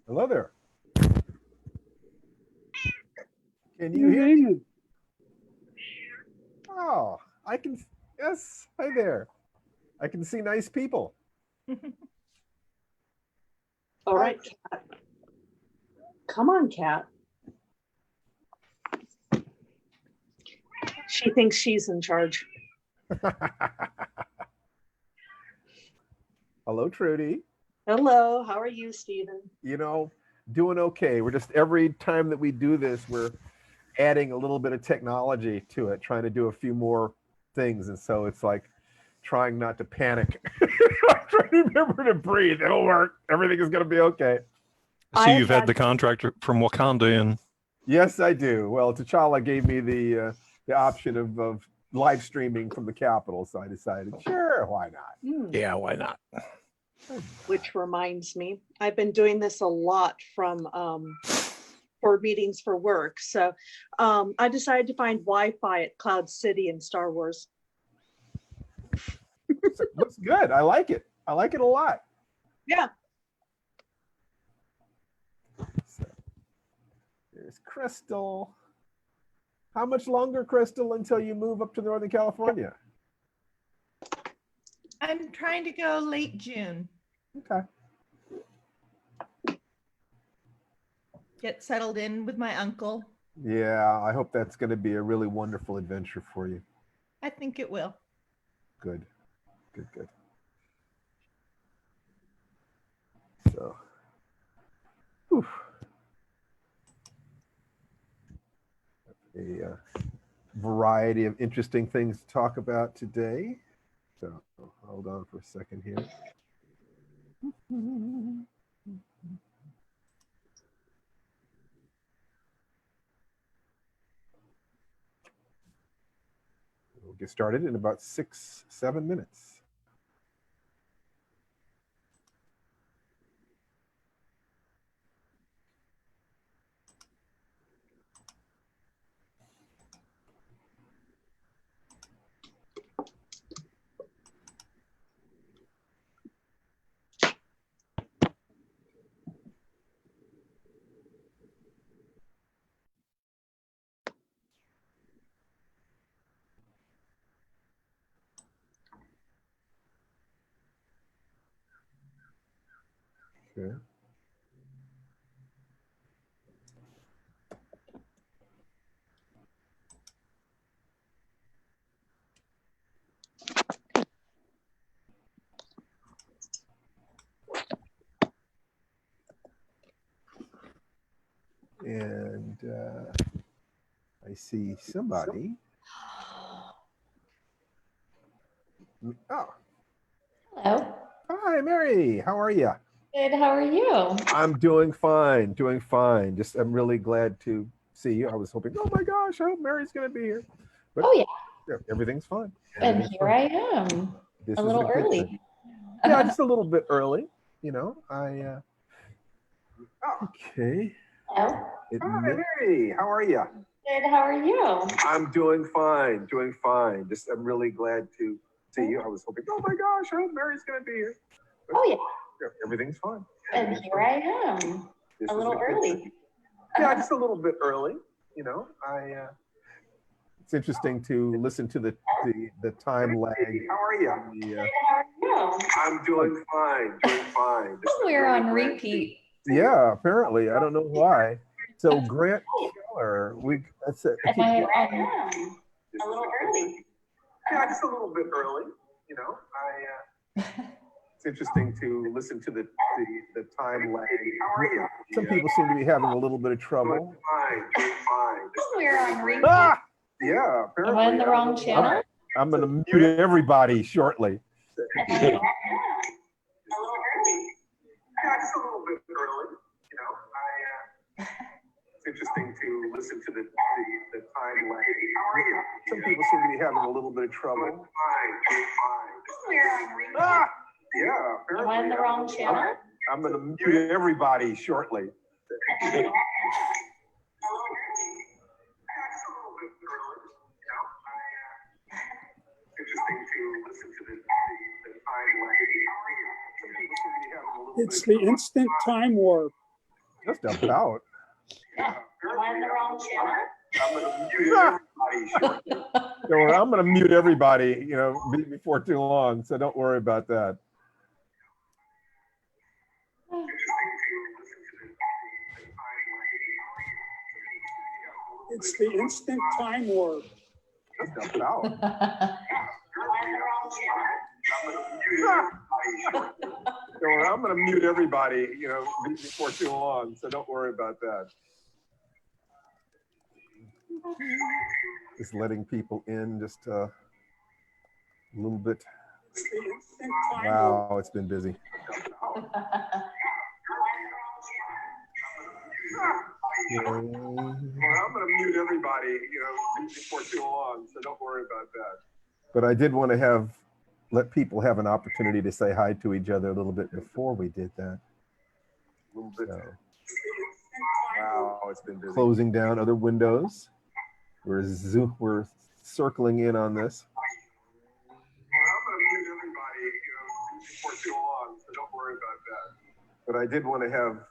Hello there. Can you hear me? Oh, I can. Yes. Hi there. I can see nice people. All right, Cat. Come on, Cat. She thinks she's in charge. Hello, Trudi. Hello, how are you, Stephen? You know, doing okay. We're just every time that we do this, we're adding a little bit of technology to it, trying to do a few more things. And so it's like trying not to panic. Trying to remember to breathe. It'll work. Everything is going to be okay. So you've had the contractor from Wakanda in. Yes, I do. Well, T'Challa gave me the option of live streaming from the Capitol, so I decided, sure, why not? Yeah, why not? Which reminds me, I've been doing this a lot from for meetings for work. So I decided to find Wi-Fi at Cloud City in Star Wars. Looks good. I like it. I like it a lot. Yeah. So, there's Crystal. How much longer, Crystal, until you move up to Northern California? I'm trying to go late June. Okay. Get settled in with my uncle. Yeah, I hope that's going to be a really wonderful adventure for you. I think it will. Good. Good, good. So, whew. A variety of interesting things to talk about today. So hold on for a second here. We'll get started in about 6-7 minutes. Okay. And I see somebody. Oh. Hello. Hi, Mary. How are you? Good. How are you? I'm doing fine. Doing fine. Just I'm really glad to see you. I was hoping, oh my gosh, I hope Mary's going to be here. But oh yeah, everything's fine. And here I am. This a is little good early. thing. Yeah, just a little bit early. You know, okay. Hello. Hi, Mary. How are you? Good. How are you? I'm doing fine. Doing fine. Just I'm really glad to see you. I was hoping, oh my gosh, I hope Mary's going to be here. But oh yeah. everything's fine. And here I am. This a little early. Yeah, just a little bit early. You know, it's interesting to listen to the time lag. How are you? How are you? I'm doing fine. Doing fine. We're on repeat. Yeah, apparently. I don't know why. So Grant Keller, that's it. And I am a little early. Yeah, just a little bit early. You know, it's interesting to listen to the time lag. How are you? Some people seem to be having a little bit of trouble. Fine. We're on repeat. Ah! Yeah, apparently. Am I in the wrong channel? I'm going to mute everybody shortly. A little early. Yeah, just a little bit early. You know, it's interesting to listen to the time lag. How are you? Some people seem to be having a little bit of trouble. Fine. We're on repeat. Ah! Yeah, apparently. Am I in the wrong channel? I'm going to mute everybody shortly. A little early. Interesting to listen to the time lag. It's the instant time warp. Just about. Yeah. Am I in the wrong channel? Don't worry, I'm going to mute everybody, before too long. So don't worry about that. It's the instant time warp. Just about. Am I in the wrong channel? Don't worry, I'm going to mute everybody, before too long. So don't worry about that. Just letting people in just a little bit. It's the instant time warp. Wow, it's been busy. I'm going to mute everybody, before too long. So don't worry about that. But I did want to let people have an opportunity to say hi to each other a little bit before we did that. A little bit. Wow, it's been busy. Closing down other windows. We're circling in on this. I'm going to mute everybody, before too long. So don't worry about that. But I did want to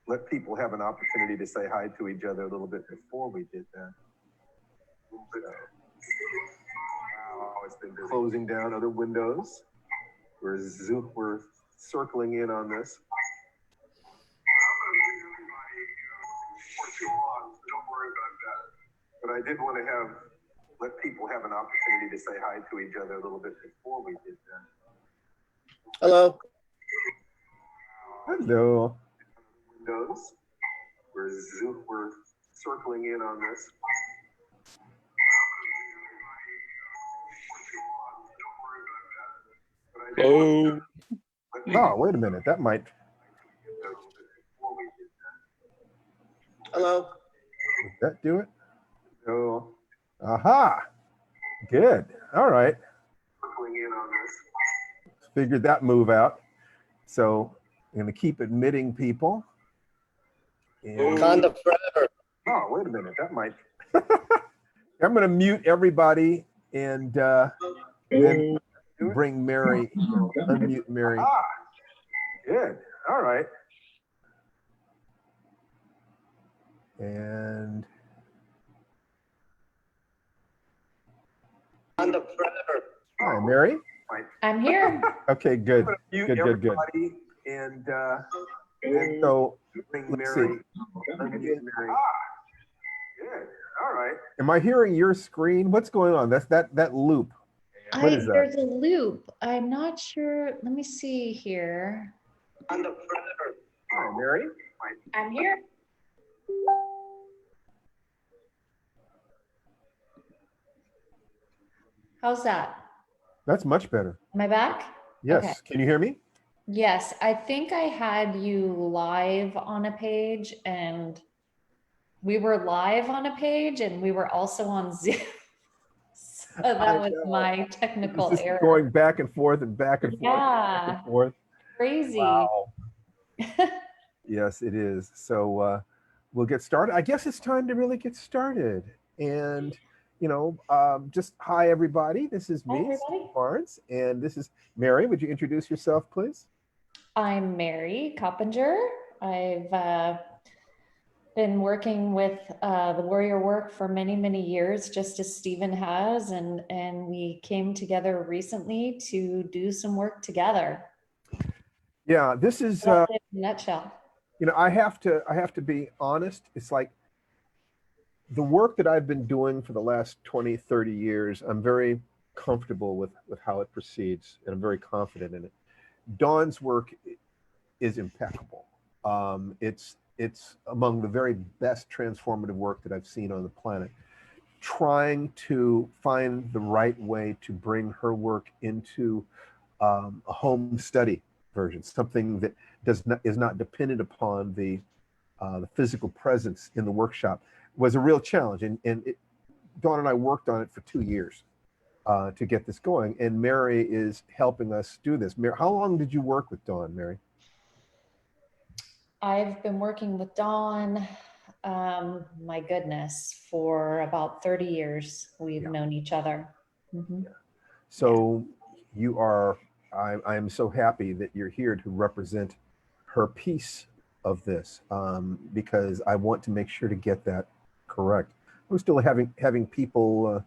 let people have an opportunity to say hi to each other a little bit before we did that. Wow, it's been busy. Closing down other windows. We're circling in on this. But I did want to let people have an opportunity to say hi to each other a little bit before we did that. Hello. Hello. Windows. We're circling in on this. Oh. Oh, wait a minute. That might. Hello. Did that do it? No. Aha. Good. All right. Figured that move out. So I'm going to keep admitting people. And, Wakanda forever. oh, wait a minute. That might. I'm going to mute everybody and then bring Mary, unmute Mary. Ah, good. All right. And Wakanda forever. hi, Mary. I'm here. Okay, good. Mute Good. everybody and so let's see. Unmute Mary. Ah, good. All right. Am I hearing your screen? What's going on? That's that loop. What is that? There's a loop. I'm not sure. Let me see here. Wakanda forever. Hi, Mary. I'm here. How's that? That's much better. Am I back? Yes. Okay. Can you hear me? Yes, I think I had you live on a page and we were live on a page and we were also on Zoom. So that I was know. my technical It's just error. going back and forth and back and forth. Yeah. Back and forth. Crazy. Wow. Yes, it is. So we'll get started. I guess it's time to really get started. And, just hi, everybody. This is Hi, me, everybody. Steve Barnes, and this is Mary. Would you introduce yourself, please? I'm Mary Coppinger. I've been working with the Warrior Work for many, many years, just as Stephen has, and we came together recently to do some work together. Yeah, this is, That's it in a nutshell. I have to be honest. It's like the work that I've been doing for the last 20, 30 years, I'm very comfortable with how it proceeds, and I'm very confident in it. Dawn's work is impeccable. It's among the very best transformative work that I've seen on the planet. Trying to find the right way to bring her work into a home study version, something that is not dependent upon the physical presence in the workshop, was a real challenge. And Dawn and I worked on it for 2 years to get this going. And Mary is helping us do this. Mary, how long did you work with Dawn, Mary? I've been working with Dawn, my goodness, for about 30 years. We've known each other. Mm-hmm. So you are, I am so happy that you're here to represent her piece of this, because I want to make sure to get that correct. We're still having people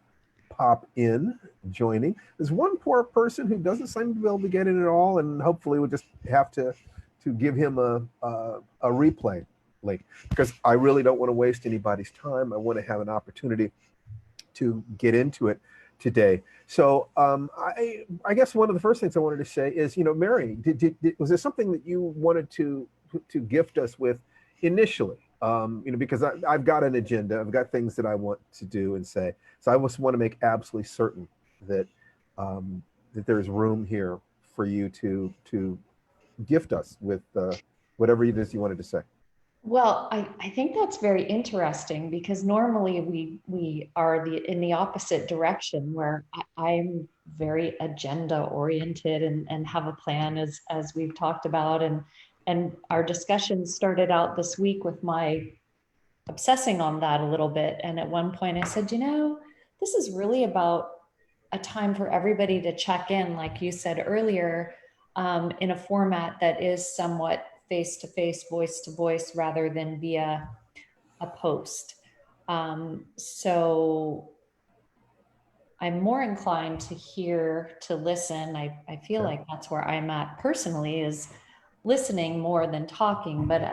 pop in, joining. There's one poor person who doesn't seem to be able to get in at all, and hopefully we'll just have to give him a replay link, because I really don't want to waste anybody's time. I want to have an opportunity to get into it today. So I guess one of the first things I wanted to say is, Mary, was there something that you wanted to gift us with initially? Because I've got an agenda, I've got things that I want to do and say. So I just want to make absolutely certain that that there's room here for you to gift us with whatever it is you wanted to say. Well, I think that's very interesting, because normally we are in the opposite direction, where I'm very agenda oriented and have a plan, as we've talked about, and our discussion started out this week with my obsessing on that a little bit. And at one point I said, this is really about a time for everybody to check in, like you said earlier, in a format that is somewhat face-to-face, voice-to-voice, rather than via a post. So I'm more inclined to listen. I feel like that's where I'm at personally, is listening more than talking. But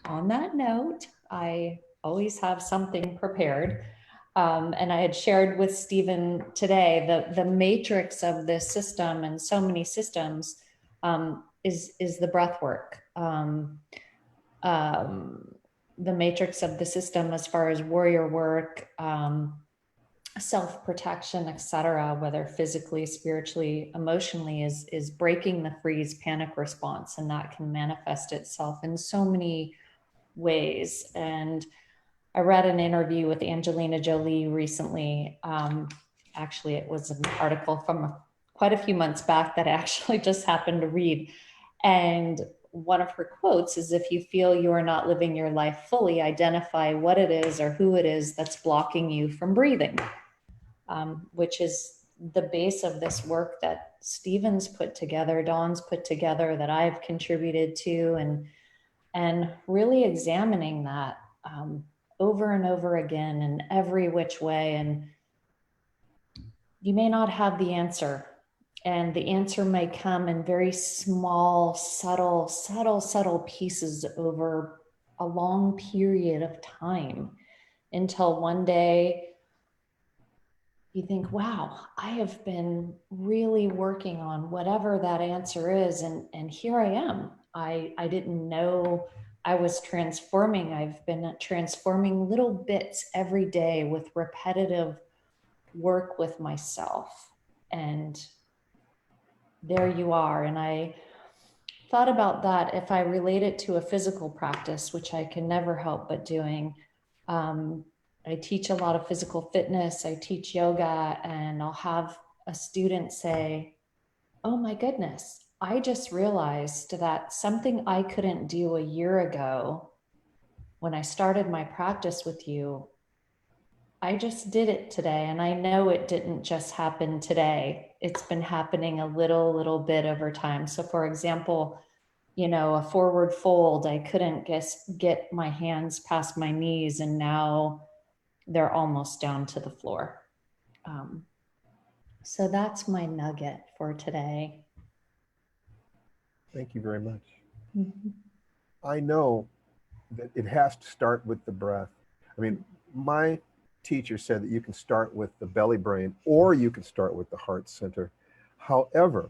on that note, I always have something prepared. And I had shared with Stephen today the matrix of this system, and so many systems, is the breath work. The matrix of the system, as far as warrior work, self-protection, etc., whether physically, spiritually, emotionally, is breaking the freeze panic response. And that can manifest itself in so many ways. And I read an interview with Angelina Jolie recently. Actually, it was an article from quite a few months back that I actually just happened to read. And one of her quotes is, if you feel you are not living your life fully, identify what it is or who it is that's blocking you from breathing, which is the base of this work that Stephen's put together, Dawn's put together, that I've contributed to, and really examining that over and over again in every which way. And you may not have the answer, and the answer may come in very small, subtle pieces over a long period of time, until one day you think, wow, I have been really working on whatever that answer is. And here I am. I didn't know I was transforming. I've been transforming little bits every day with repetitive work with myself. And there you are. And I thought about that, if I relate it to a physical practice, which I can never help but doing. I teach a lot of physical fitness. I teach yoga, and I'll have a student say, oh my goodness, I just realized that something I couldn't do a year ago when I started my practice with you, I just did it today. And I know it didn't just happen today. It's been happening a little bit over time. So for example, a forward fold, I couldn't get my hands past my knees, and now they're almost down to the floor. So that's my nugget for today. Thank you very much. Mm-hmm. I know that it has to start with the breath. I mean, my teacher said that you can start with the belly brain, or you can start with the heart center. However,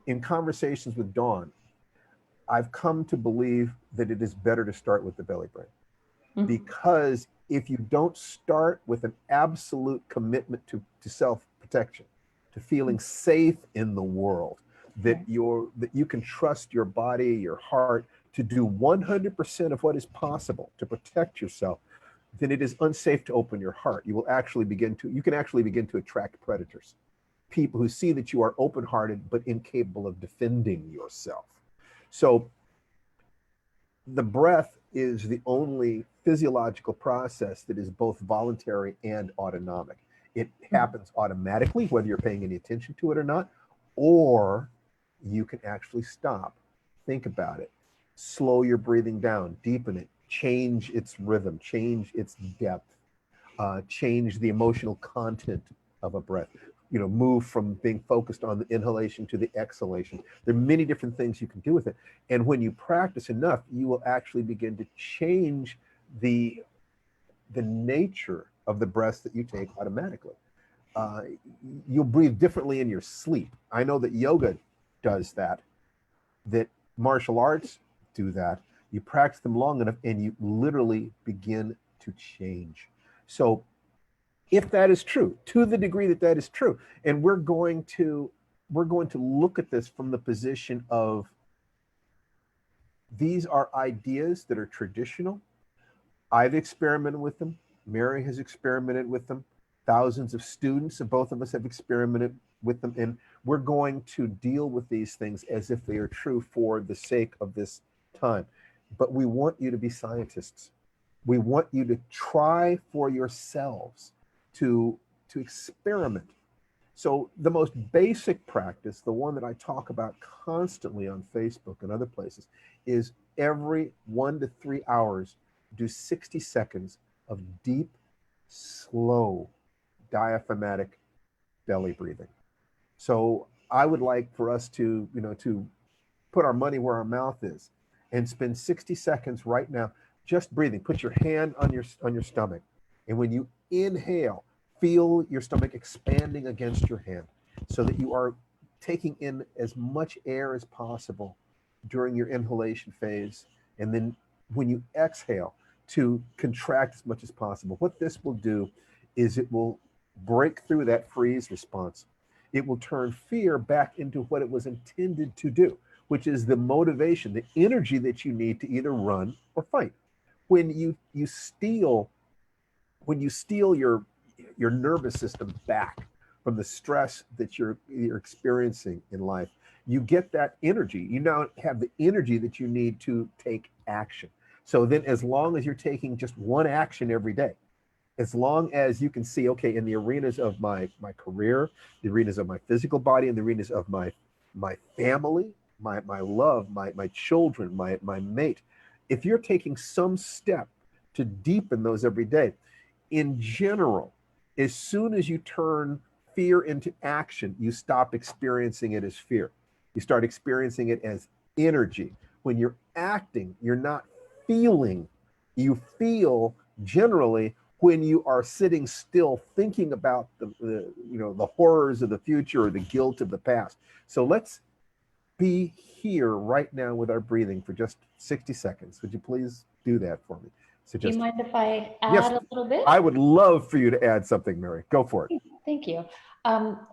in conversations with Dawn, I've come to believe that it is better to start with the belly brain. Mm-hmm. Because if you don't start with an absolute commitment to self-protection, to feeling safe in the world, that you can trust your body, your heart, to do 100% of what is possible to protect yourself, then it is unsafe to open your heart. You can actually begin to attract predators, people who see that you are open-hearted but incapable of defending yourself. So the breath is the only physiological process that is both voluntary and autonomic. It happens automatically, whether you're paying any attention to it or not, or you can actually stop, think about it, slow your breathing down, deepen it, change its rhythm, change its depth, change the emotional content of a breath. Move from being focused on the inhalation to the exhalation. There are many different things you can do with it. And when you practice enough, you will actually begin to change the nature of the breaths that you take automatically. You'll breathe differently in your sleep. I know that yoga does that martial arts do that. You practice them long enough and you literally begin to change. So if that is true, to the degree that that is true, and we're going to look at this from the position of these are ideas that are traditional. I've experimented with them. Mary has experimented with them. Thousands of students, and both of us have experimented with them. And we're going to deal with these things as if they are true for the sake of this time. But we want you to be scientists. We want you to try for yourselves to experiment. So the most basic practice, the one that I talk about constantly on Facebook and other places, is every 1 to 3 hours, do 60 seconds of deep, slow, diaphragmatic belly breathing. So I would like for us to put our money where our mouth is and spend 60 seconds right now just breathing. Put your hand on your stomach. And when you inhale, feel your stomach expanding against your hand so that you are taking in as much air as possible during your inhalation phase. And then when you exhale, to contract as much as possible. What this will do is it will break through that freeze response. It will turn fear back into what it was intended to do, which is the motivation, the energy that you need to either run or fight. When you steal your nervous system back from the stress that you're experiencing in life, you get that energy. You now have the energy that you need to take action. So then as long as you're taking just one action every day, as long as you can see, okay, in the arenas of my career, the arenas of my physical body, and the arenas of my family, my love, my children, my mate, if you're taking some step to deepen those every day, in general, as soon as you turn fear into action, you stop experiencing it as fear. You start experiencing it as energy. When you're acting, you're not feeling. You feel generally when you are sitting still thinking about the horrors of the future or the guilt of the past. So let's be here right now with our breathing for just 60 seconds. Would you please do that for me? So Do you mind if I add Yes, a little bit? I would love for you to add something, Mary. Go for it. Thank you.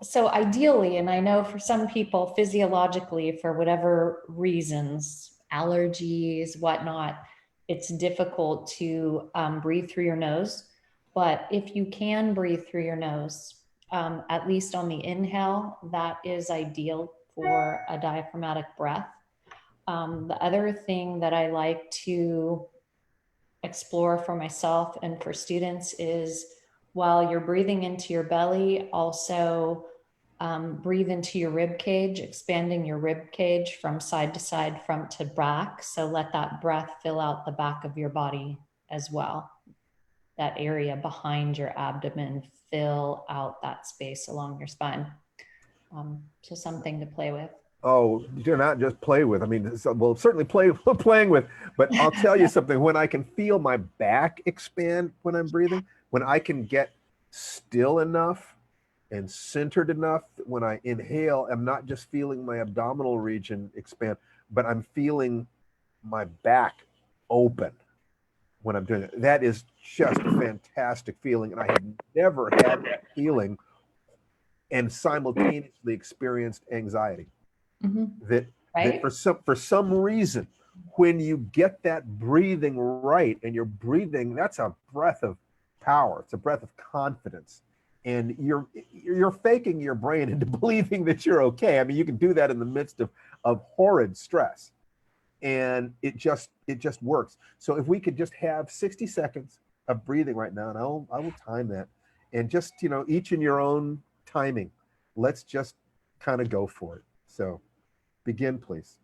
So ideally, and I know for some people physiologically, for whatever reasons, allergies, whatnot, it's difficult to breathe through your nose. But if you can breathe through your nose, at least on the inhale, that is ideal for a diaphragmatic breath. The other thing that I like to explore for myself and for students is, while you're breathing into your belly, also breathe into your rib cage, expanding your rib cage from side to side, front to back. So let that breath fill out the back of your body as well. That area behind your abdomen, fill out that space along your spine. So something to play with. Oh, do not just play with. I mean, we'll certainly playing with, but I'll tell you something. When I can feel my back expand when I'm breathing, when I can get still enough and centered enough that when I inhale, I'm not just feeling my abdominal region expand, but I'm feeling my back open when I'm doing it. That is just a fantastic feeling. And I have never had that feeling and simultaneously experienced anxiety. That for some reason, when you get that breathing right and you're breathing, that's a breath of power. It's a breath of confidence. And you're faking your brain into believing that you're okay. I mean, you can do that in the midst of horrid stress. And it just works. So if we could just have 60 seconds of breathing right now, and I will time that, and just, each in your own timing, let's just kind of go for it. So begin, please.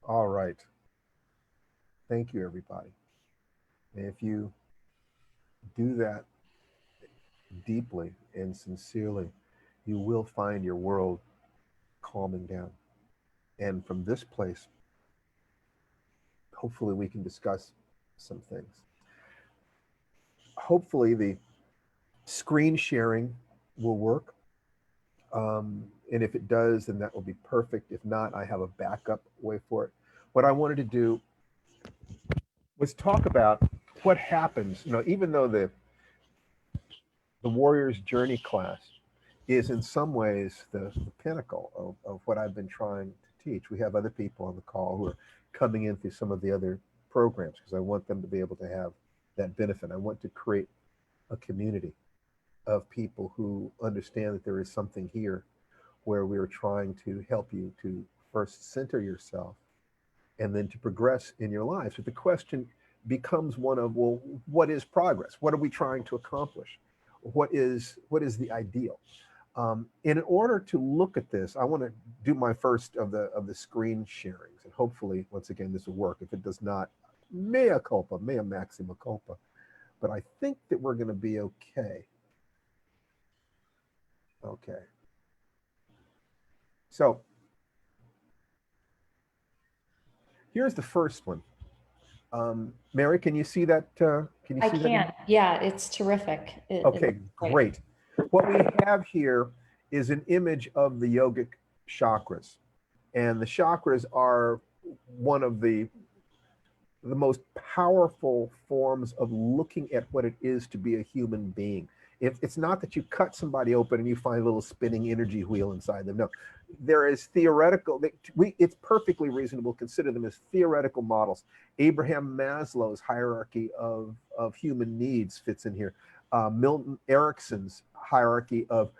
All right. Thank you, everybody. And if you do that deeply and sincerely, you will find your world calming down. And from this place, hopefully we can discuss some things. Hopefully the screen sharing will work. And if it does, then that will be perfect. If not, I have a backup way for it. What I wanted to do was talk about what happens, even though the Warrior's Journey class is in some ways the pinnacle of what I've been trying to teach. We have other people on the call who are coming in through some of the other programs because I want them to be able to have that benefit. I want to create a community of people who understand that there is something here where we're trying to help you to first center yourself and then to progress in your life. So the question becomes one of, well, what is progress? What are we trying to accomplish? What is the ideal? In order to look at this, I want to do my first of the screen sharings, and hopefully, once again, this will work. If it does not, mea culpa, mea maxima culpa. But I think that we're going to be okay. Okay. So here's the first one. Mary, can you see that? Can you I see that? can. Yeah, it's terrific. Okay, great. What we have here is an image of the yogic chakras. And the chakras are one of the most powerful forms of looking at what it is to be a human being. If it's not that you cut somebody open and you find a little spinning energy wheel inside them. No, there is theoretical, it's perfectly reasonable to consider them as theoretical models. Abraham Maslow's hierarchy of human needs fits in here. Milton Erickson's hierarchy of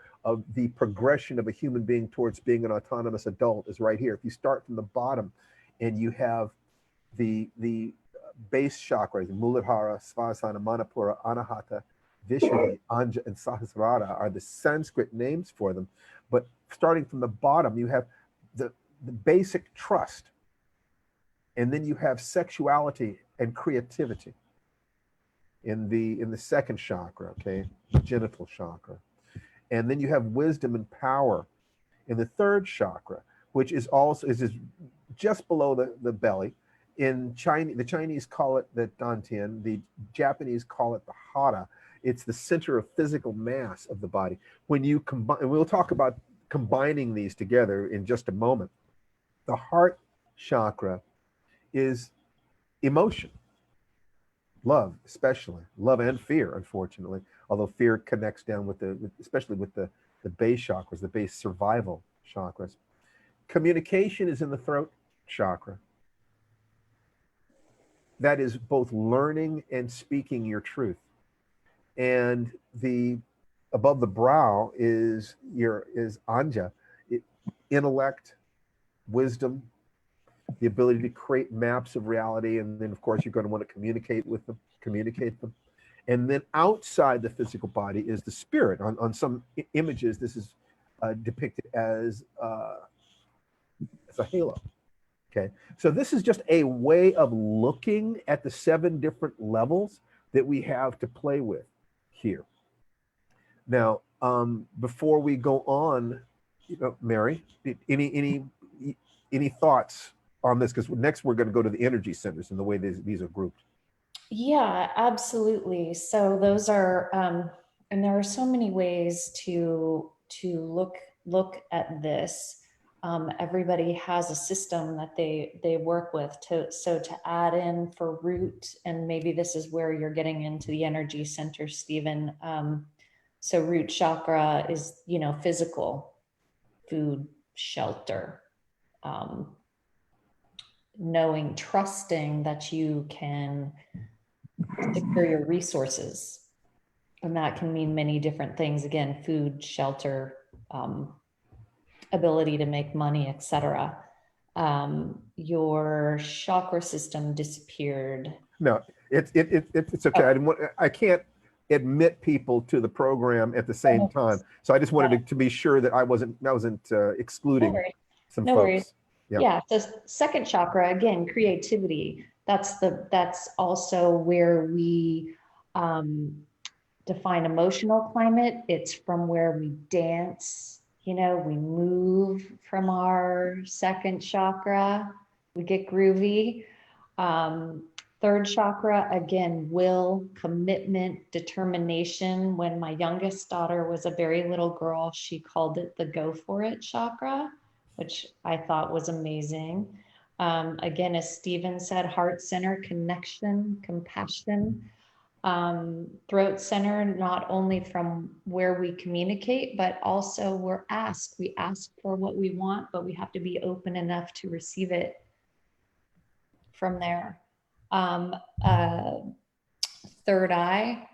the progression of a human being towards being an autonomous adult is right here. If you start from the bottom and you have the base chakras, Muladhara, Svasana, Manipura, Anahata, Vishuddhi, Anja, and Sahasrara are the Sanskrit names for them. But starting from the bottom, you have the basic trust. And then you have sexuality and creativity in the second chakra, okay, the genital chakra. And then you have wisdom and power in the third chakra, which is also is just below the belly. In Chinese, the Chinese call it the dantian, the Japanese call it the hara. It's the center of physical mass of the body. When you combine, and we'll talk about combining these together in just a moment. The heart chakra is emotion, love, especially love and fear, unfortunately. Although fear connects down with especially with the base chakras, the base survival chakras. Communication is in the throat chakra. That is both learning and speaking your truth. And above the brow is anja, intellect, wisdom, the ability to create maps of reality. And then of course you're going to want to communicate them. And then outside the physical body is the spirit. On some images, this is depicted as a halo. Okay, so this is just a way of looking at the 7 different levels that we have to play with here. Now, before we go on, Mary, any thoughts on this? Because next we're going to go to the energy centers and the way these are grouped. Yeah, absolutely. So those are, and there are so many ways to look at this. Everybody has a system that they work with so to add in for root, and maybe this is where you're getting into the energy center, Stephen. So root chakra is, physical, food, shelter, knowing, trusting that you can secure your resources. And that can mean many different things. Again, food, shelter, ability to make money, etc. Your chakra system disappeared. No, it's okay. I can't admit people to the program at the same time. So I just wanted to be sure that I wasn't excluding some folks. Yep. Yeah, so second chakra, again, creativity. That's also where we define emotional climate. It's from where we dance, we move from our second chakra, we get groovy. Third chakra, again, will, commitment, determination. When my youngest daughter was a very little girl, she called it the go for it chakra, which I thought was amazing. Again, as Stephen said, heart center, connection, compassion. Throat center, not only from where we communicate, but also we ask for what we want, but we have to be open enough to receive it from there. Third eye,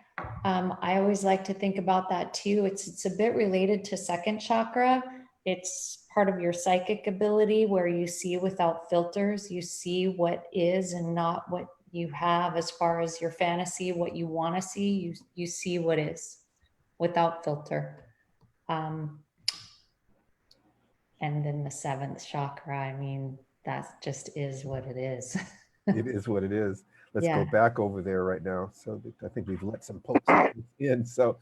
I always like to think about that too. It's a bit related to second chakra. It's part of your psychic ability where you see without filters. You see what is and not what you have as far as your fantasy, what you want to see. You see what is without filter. And then the seventh chakra, I mean, that just is what it is. It is what it is. Let's Yeah. go back over there right now. So I think we've let some Polk in. So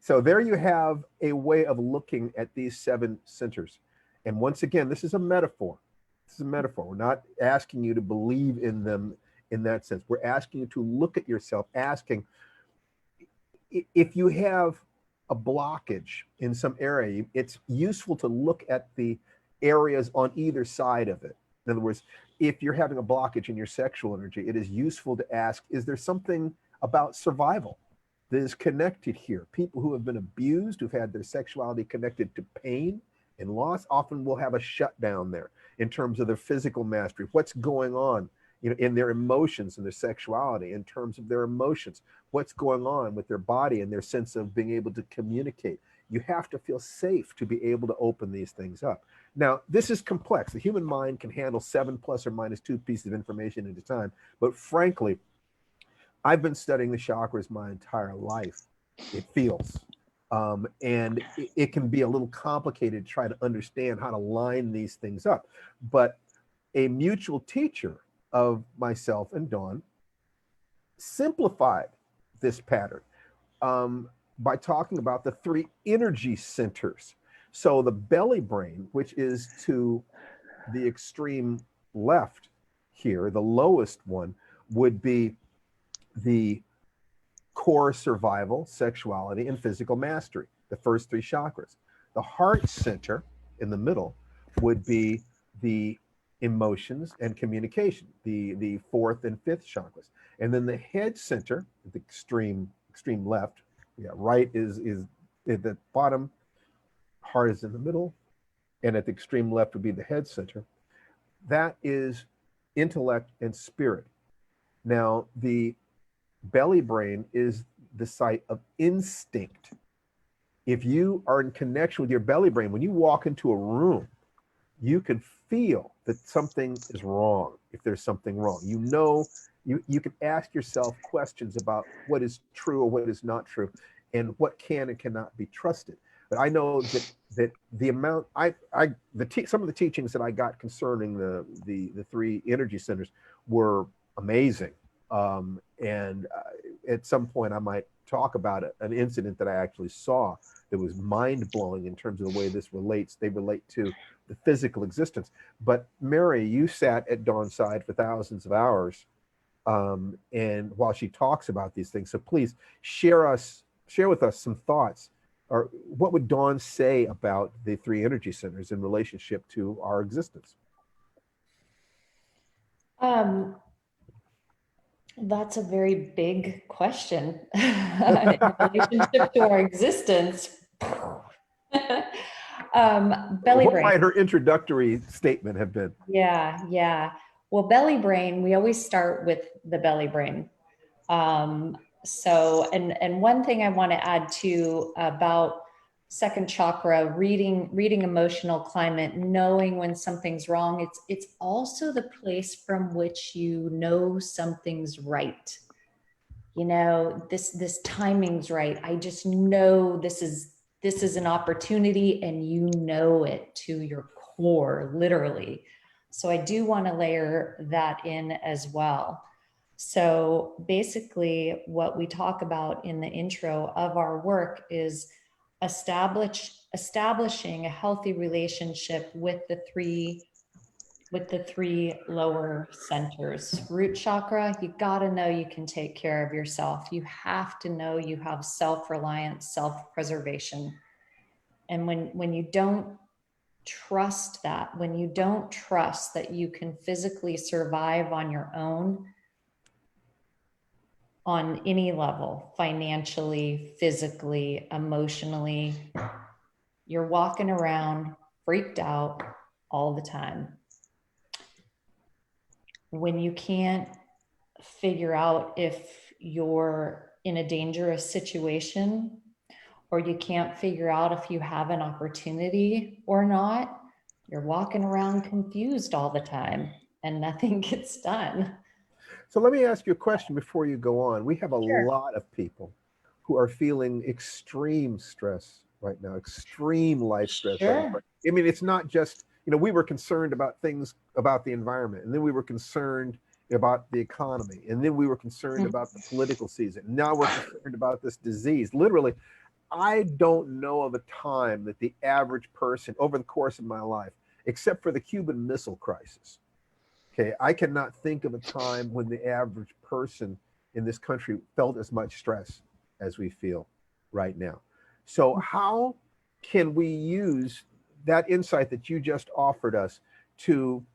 there you have a way of looking at these 7 centers. And once again, this is a metaphor. This is a metaphor. We're not asking you to believe in them in that sense. We're asking you to look at yourself, asking if you have a blockage in some area, it's useful to look at the areas on either side of it. In other words, if you're having a blockage in your sexual energy, it is useful to ask, is there something about survival that is connected here? People who have been abused, who've had their sexuality connected to pain and loss, often will have a shutdown there in terms of their physical mastery. What's going on, in their emotions and their sexuality, in terms of their emotions, what's going on with their body and their sense of being able to communicate. You have to feel safe to be able to open these things up. Now, this is complex. The human mind can handle 7 plus or minus 2 pieces of information at a time. But frankly, I've been studying the chakras my entire life. It feels. And it can be a little complicated to try to understand how to line these things up. But a mutual teacher of myself and Dawn simplified this pattern by talking about the 3 energy centers. So the belly brain, which is to the extreme left here, the lowest one, would be the core survival, sexuality, and physical mastery, the first 3 chakras. The heart center in the middle would be the emotions and communication, the 4th and 5th chakras. And then the head center, the extreme left, right is at the bottom, heart is in the middle, and at the extreme left would be the head center. That is intellect and spirit. Now, the belly brain is the site of instinct. If you are in connection with your belly brain, when you walk into a room, you can feel that something is wrong. If there's something wrong, you can ask yourself questions about what is true or what is not true, and what can and cannot be trusted. But I know that the amount some of the teachings that I got concerning the 3 energy centers were amazing. And at some point I might talk about an incident that I actually saw that was mind-blowing in terms of the way they relate to the physical existence. But Mary, you sat at Dawn's side for thousands of hours, and while she talks about these things, so please share with us some thoughts, or what would Dawn say about the 3 energy centers in relationship to our existence? That's a very big question in relationship to our existence. Belly What brain. might her introductory statement have been? Yeah. Well, belly brain, we always start with the belly brain. So, and one thing I want to add too about second chakra, reading emotional climate, knowing when something's wrong, it's also the place from which you know something's right. This timing's right. I just know this is an opportunity, and you know it to your core, literally. So I do want to layer that in as well. So basically what we talk about in the intro of our work is establishing a healthy relationship with the three lower centers. Root chakra, you got to know you can take care of yourself. You have to know you have self-reliance, self-preservation. And when you don't trust that, when you don't trust that you can physically survive on your own, on any level, financially, physically, emotionally, you're walking around freaked out all the time. When you can't figure out if you're in a dangerous situation, or you can't figure out if you have an opportunity or not, you're walking around confused all the time and nothing gets done. So let me ask you a question before you go on. We have a Sure. lot of people who are feeling extreme stress right now, extreme life stress. Sure. Right now. I mean, it's not just, we were concerned about things about the environment, and then we were concerned about the economy, and then we were concerned about the political season. Now we're concerned about this disease. Literally, I don't know of a time that the average person over the course of my life, except for the Cuban Missile Crisis, okay, I cannot think of a time when the average person in this country felt as much stress as we feel right now. So how can we use that insight that you just offered us to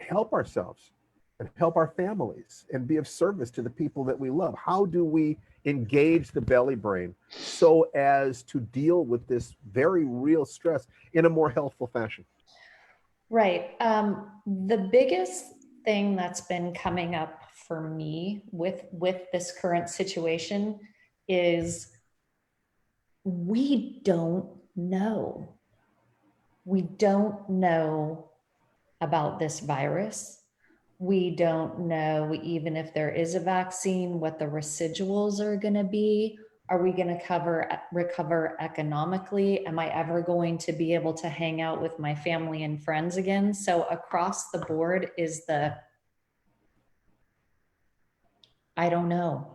help ourselves and help our families and be of service to the people that we love? How do we engage the belly brain so as to deal with this very real stress in a more healthful fashion? Right. The biggest thing that's been coming up for me with this current situation is we don't know. We don't know about this virus. We don't know, even if there is a vaccine, what the residuals are going to be. Are we going to recover economically? Am I ever going to be able to hang out with my family and friends again? So across the board is I don't know.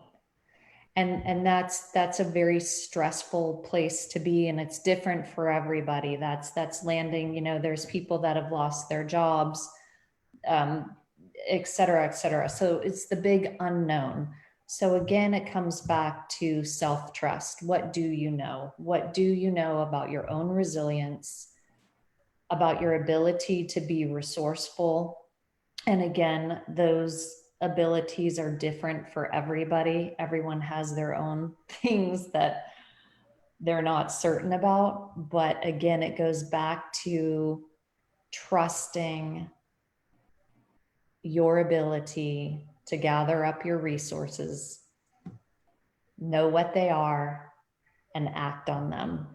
And that's a very stressful place to be, and it's different for everybody. That's landing, there's people that have lost their jobs, et cetera, et cetera. So it's the big unknown. So again, it comes back to self-trust. What do you know? What do you know about your own resilience, about your ability to be resourceful? And again, those abilities are different for everybody. Everyone has their own things that they're not certain about. But again, it goes back to trusting your ability to gather up your resources, know what they are, and act on them.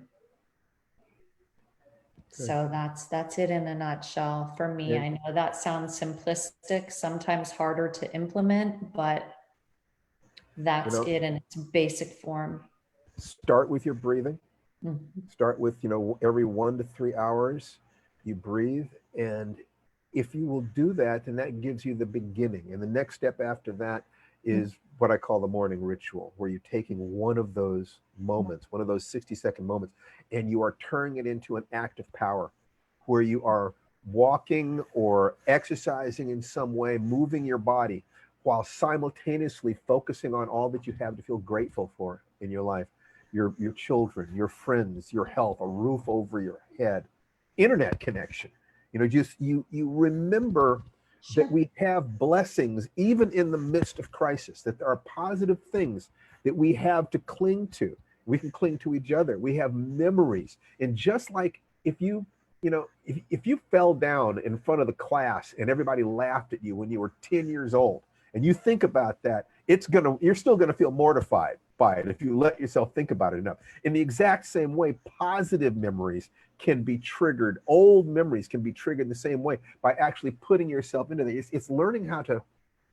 Okay. So that's it in a nutshell for me. Yeah. I know that sounds simplistic, sometimes harder to implement, but that's it in its basic form. Start with your breathing. Mhm. Start with, every 1 to 3 hours you breathe. And if you will do that, then that gives you the beginning. And the next step after that is what I call the morning ritual, where you're taking one of those moments, one of those 60-second moments, and you are turning it into an act of power, where you are walking or exercising in some way, moving your body while simultaneously focusing on all that you have to feel grateful for in your life. Your children, your friends, your health, a roof over your head, internet connection. You remember that we have blessings even in the midst of crisis, that there are positive things that we have to cling to. We can cling to each other. We have memories. And just like if you fell down in front of the class and everybody laughed at you when you were 10 years old, and you think about that, you're still gonna feel mortified by it if you let yourself think about it enough. In the exact same way, positive memories can be triggered. Old memories can be triggered the same way by actually putting yourself into it. It's learning how to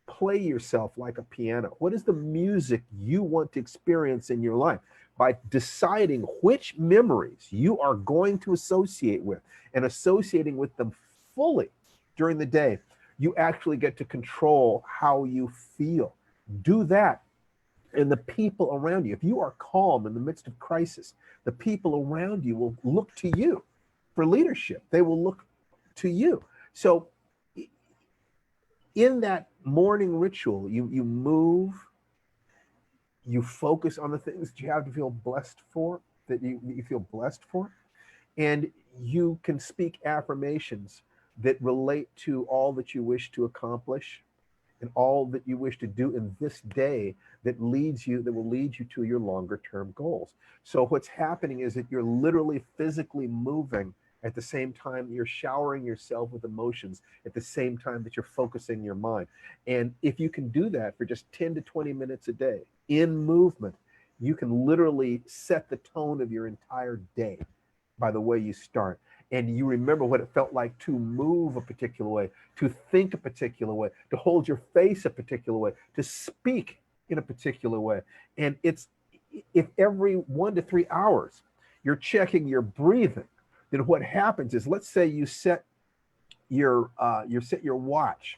play yourself like a piano. What is the music you want to experience in your life? By deciding which memories you are going to associate with, and associating with them fully during the day, you actually get to control how you feel. Do that. And the people around you, if you are calm in the midst of crisis, the people around you will look to you for leadership. They will look to you. So in that morning ritual, you move, you focus on the things that you have to feel blessed for, that you feel blessed for, and you can speak affirmations that relate to all that you wish to accomplish and all that you wish to do in this day that will lead you to your longer term goals. So what's happening is that you're literally physically moving at the same time you're showering yourself with emotions, at the same time that you're focusing your mind. And if you can do that for just 10 to 20 minutes a day in movement, you can literally set the tone of your entire day by the way you start. And you remember what it felt like to move a particular way, to think a particular way, to hold your face a particular way, to speak in a particular way. And it's, if every 1 to 3 hours you're checking your breathing, then what happens is, let's say you set your watch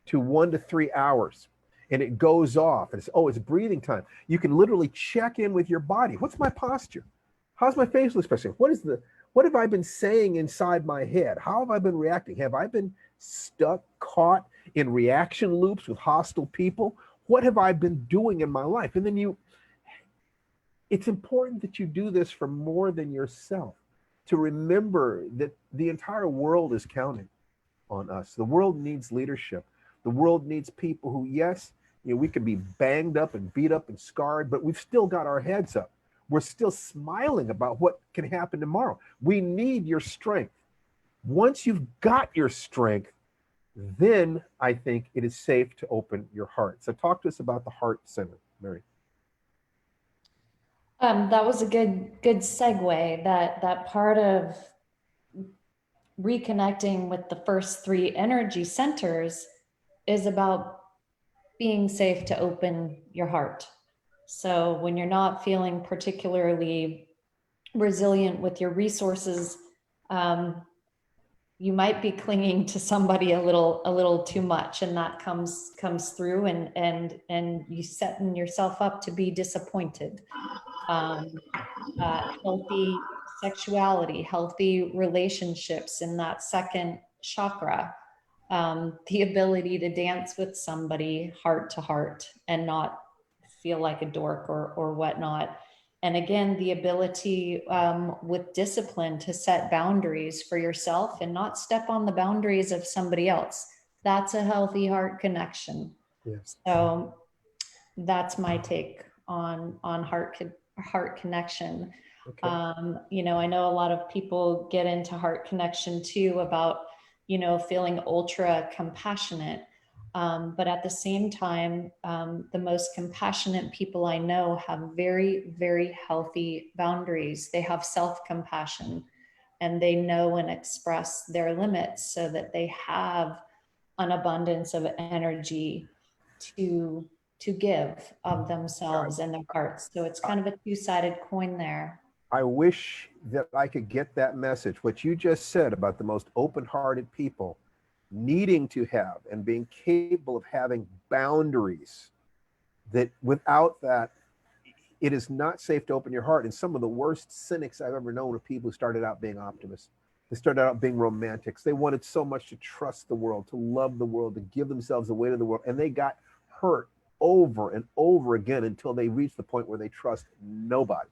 to 1 to 3 hours and it goes off and it's breathing time. You can literally check in with your body. What's my posture? How's my facial expression? What have I been saying inside my head? How have I been reacting? Have I been caught in reaction loops with hostile people? What have I been doing in my life? And then it's important that you do this for more than yourself, to remember that the entire world is counting on us. The world needs leadership. The world needs people who, yes, we can be banged up and beat up and scarred, but we've still got our heads up. We're still smiling about what can happen tomorrow. We need your strength. Once you've got your strength, then I think it is safe to open your heart. So talk to us about the heart center, Mary. That was a good segue. That part of reconnecting with the first 3 energy centers is about being safe to open your heart. So when you're not feeling particularly resilient with your resources, you might be clinging to somebody a little too much, and that comes through, and you setting yourself up to be disappointed. Healthy sexuality, healthy relationships in that second chakra, the ability to dance with somebody heart to heart and not feel like a dork or whatnot. And again, the ability with discipline to set boundaries for yourself and not step on the boundaries of somebody else. That's a healthy heart connection. Yes. So that's my take on heart connection. Okay. I know a lot of people get into heart connection too about, feeling ultra compassionate. But at the same time, the most compassionate people I know have very, very healthy boundaries. They have self-compassion and they know and express their limits so that they have an abundance of energy to give of themselves and their hearts. So it's kind of a two-sided coin there. I wish that I could get that message. What you just said about the most open-hearted people needing to have and being capable of having boundaries, that without that, it is not safe to open your heart. And some of the worst cynics I've ever known are people who started out being optimists. They started out being romantics. They wanted so much to trust the world, to love the world, to give themselves away to the world. And they got hurt over and over again until they reached the point where they trust nobody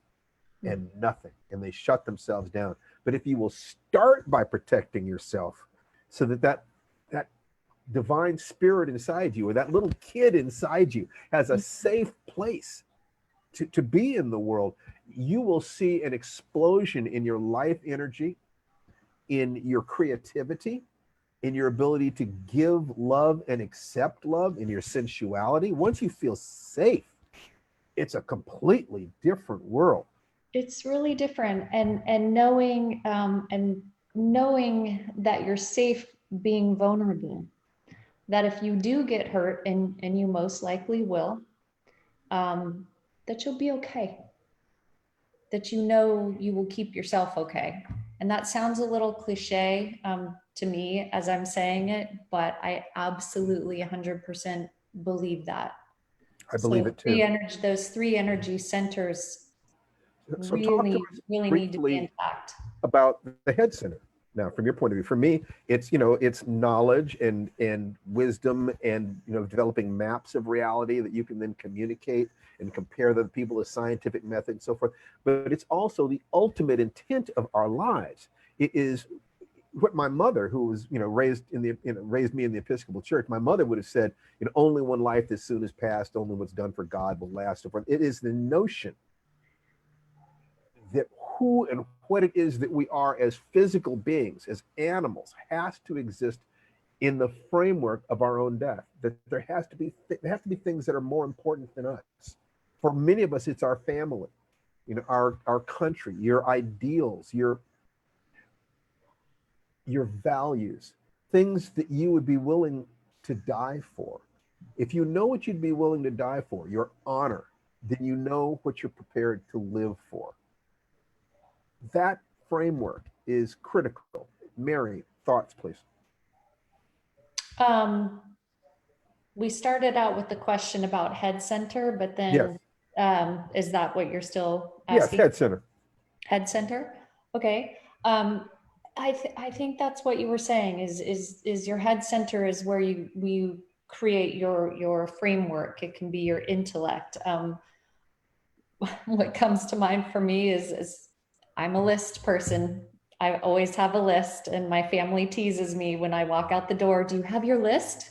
and nothing, and they shut themselves down. But if you will start by protecting yourself so that divine spirit inside you, or that little kid inside you, has a safe place to be in the world, you will see an explosion in your life energy, in your creativity, in your ability to give love and accept love, in your sensuality. Once you feel safe, it's a completely different world. It's really different, and knowing that you're safe being vulnerable, that if you do get hurt, and you most likely will, that you'll be okay, that you will keep yourself okay. And that sounds a little cliche to me as I'm saying it, but I absolutely 100% believe that. I believe it too. Those three energy centers So talk to really, us really need to be briefly intact. about the head center. Now, from your point of view, for me, it's, it's knowledge and wisdom and, developing maps of reality that you can then communicate and compare the people with scientific method and so forth. But it's also the ultimate intent of our lives. It is what my mother, who was, raised raised me in the Episcopal Church, my mother would have said, only one life this soon is past, only what's done for God will last. So forth. It is the notion that who and what it is that we are as physical beings, as animals, has to exist in the framework of our own death. That there have to be things that are more important than us. For many of us, it's our family, our country, your ideals, your values, things that you would be willing to die for. If you know what you'd be willing to die for, your honor, then you know what you're prepared to live for. That framework is critical. Mary, thoughts, please. We started out with the question about head center, but then is that what you're still asking? Yes, head center. Head center. Okay. I think that's what you were saying is your head center is where you create your framework. It can be your intellect. What comes to mind for me is I'm a list person. I always have a list, and my family teases me when I walk out the door. Do you have your list?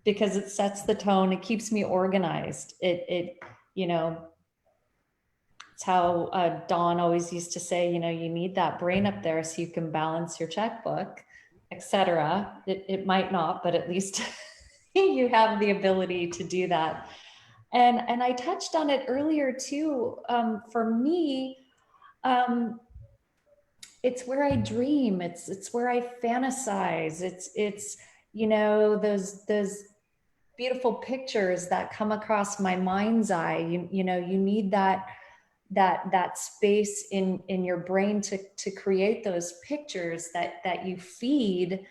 Because it sets the tone. It keeps me organized. It's how Dawn always used to say, you need that brain up there so you can balance your checkbook, etc. It might not, but at least you have the ability to do that. And I touched on it earlier too. For me, it's where I dream. It's where I fantasize. It's those beautiful pictures that come across my mind's eye. You need that space in your brain to create those pictures that you feed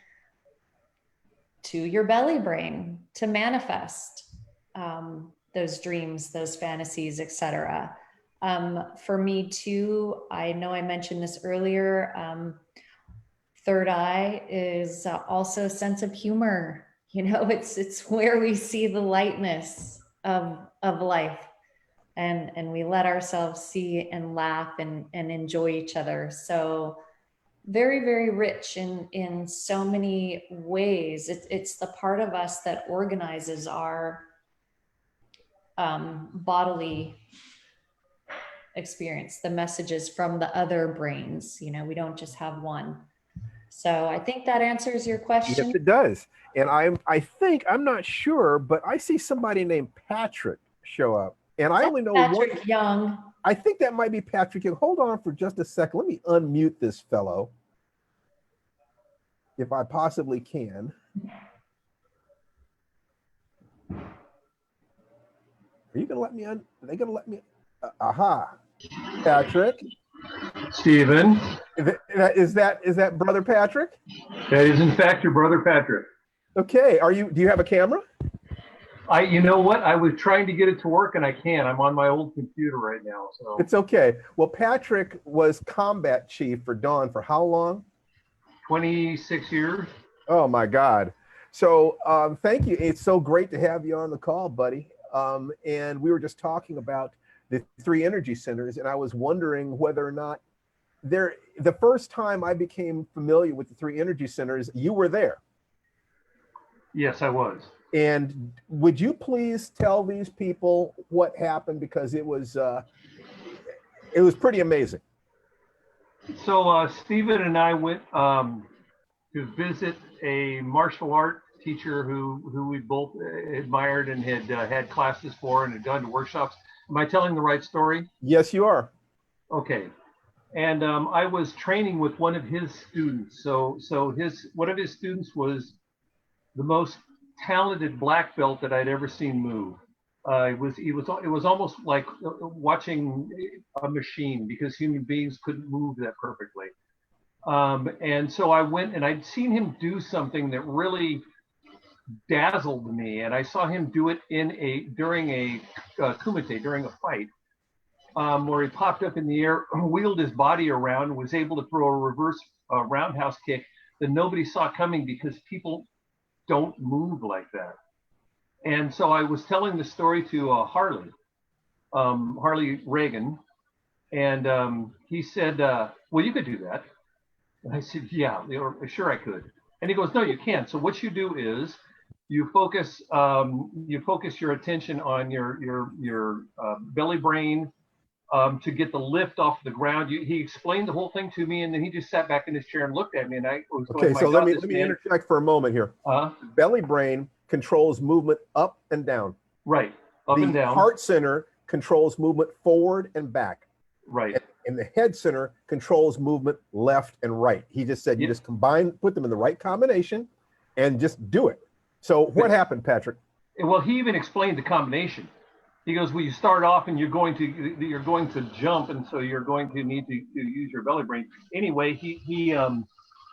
to your belly brain to manifest those dreams, those fantasies, etc. For me too, I know I mentioned this earlier, third eye is also a sense of humor. It's where we see the lightness of life, and we let ourselves see and laugh and enjoy each other. So very, very rich in so many ways. It's the part of us that organizes our bodily experience, the messages from the other brains. We don't just have one. So I think that answers your question. Yes, it does. And I'm not sure, but I see somebody named Patric show up. And I only know Patric Young. I think that might be Patric Young. Hold on for just a second. Let me unmute this fellow, if I possibly can. Are you going to let me Are they going to let me? Aha. Patric. Stephen. Is that brother Patric? That is in fact your brother Patrick. Okay. Do you have a camera? You know what? I was trying to get it to work and I can't. I'm on my old computer right now. So it's okay. Well, Patric was combat chief for Dawn for how long? 26 years. Oh my God. So thank you. It's so great to have you on the call, buddy. And we were just talking about the 3 energy centers, and I was wondering whether or not the first time I became familiar with the 3 energy centers, you were there. Yes, I was. And would you please tell these people what happened, because it was pretty amazing. So Stephen and I went to visit a martial art teacher who we both admired and had classes for and had gone to workshops. Am I telling the right story? Yes, you are. Okay. And I was training with one of his students. So one of his students was the most talented black belt that I'd ever seen move. It was almost like watching a machine, because human beings couldn't move that perfectly. And so I went, and I'd seen him do something that really dazzled me, and I saw him do it during a kumite, during a fight, where he popped up in the air, wheeled his body around, was able to throw a reverse roundhouse kick that nobody saw coming, because people don't move like that. And so I was telling the story to Harley Reagan, and he said, well, you could do that. And I said, yeah, sure I could. And he goes, no, you can't. So what you do is you focus your attention on your belly brain, to get the lift off the ground. He explained the whole thing to me, and then he just sat back in his chair and looked at me, and I was going, Okay, so let me interject for a moment here. Belly brain controls movement up and down. Right, up and down. The heart center controls movement forward and back. Right. And the head center controls movement left and right. He just said you just put them in the right combination and just do it. So what happened, Patrick? Well, he even explained the combination. He goes, well, you start off and you're going to jump, and so you're going to need to use your belly brain. Anyway, he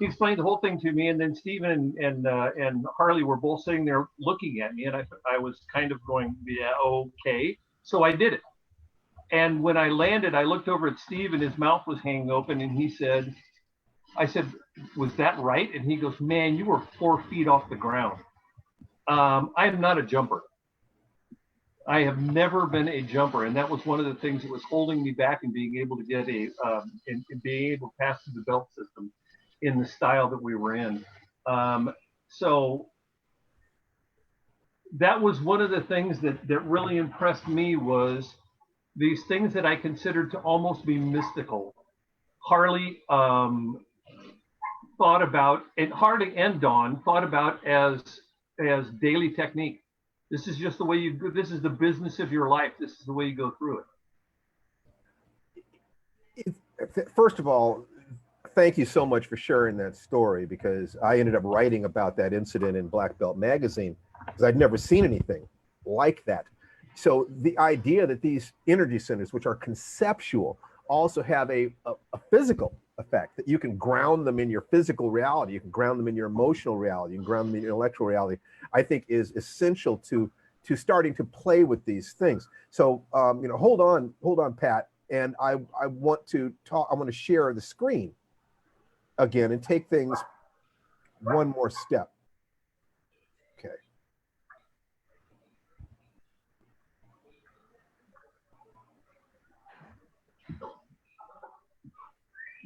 explained the whole thing to me, and then Stephen and Harley were both sitting there looking at me, and I was kind of going, yeah, okay. So I did it. And when I landed, I looked over at Steve, and his mouth was hanging open, and I said, was that right? And he goes, man, you were 4 feet off the ground. I am not a jumper. I have never been a jumper, and that was one of the things that was holding me back in being able to get in being able to pass through the belt system in the style that we were in. So that was one of the things that really impressed me, was these things that I considered to almost be mystical. Harley thought about, and Harley and Dawn thought about as daily technique. This is just the way this is the business of your life. This is the way you go through it. First of all, thank you so much for sharing that story, because I ended up writing about that incident in Black Belt magazine, because I'd never seen anything like that. So the idea that these energy centers, which are conceptual, also have a physical effect, that you can ground them in your physical reality, you can ground them in your emotional reality, you can ground them in your intellectual reality, I think is essential to starting to play with these things. So hold on, Pat, and I want to share the screen again and take things one more step. Okay.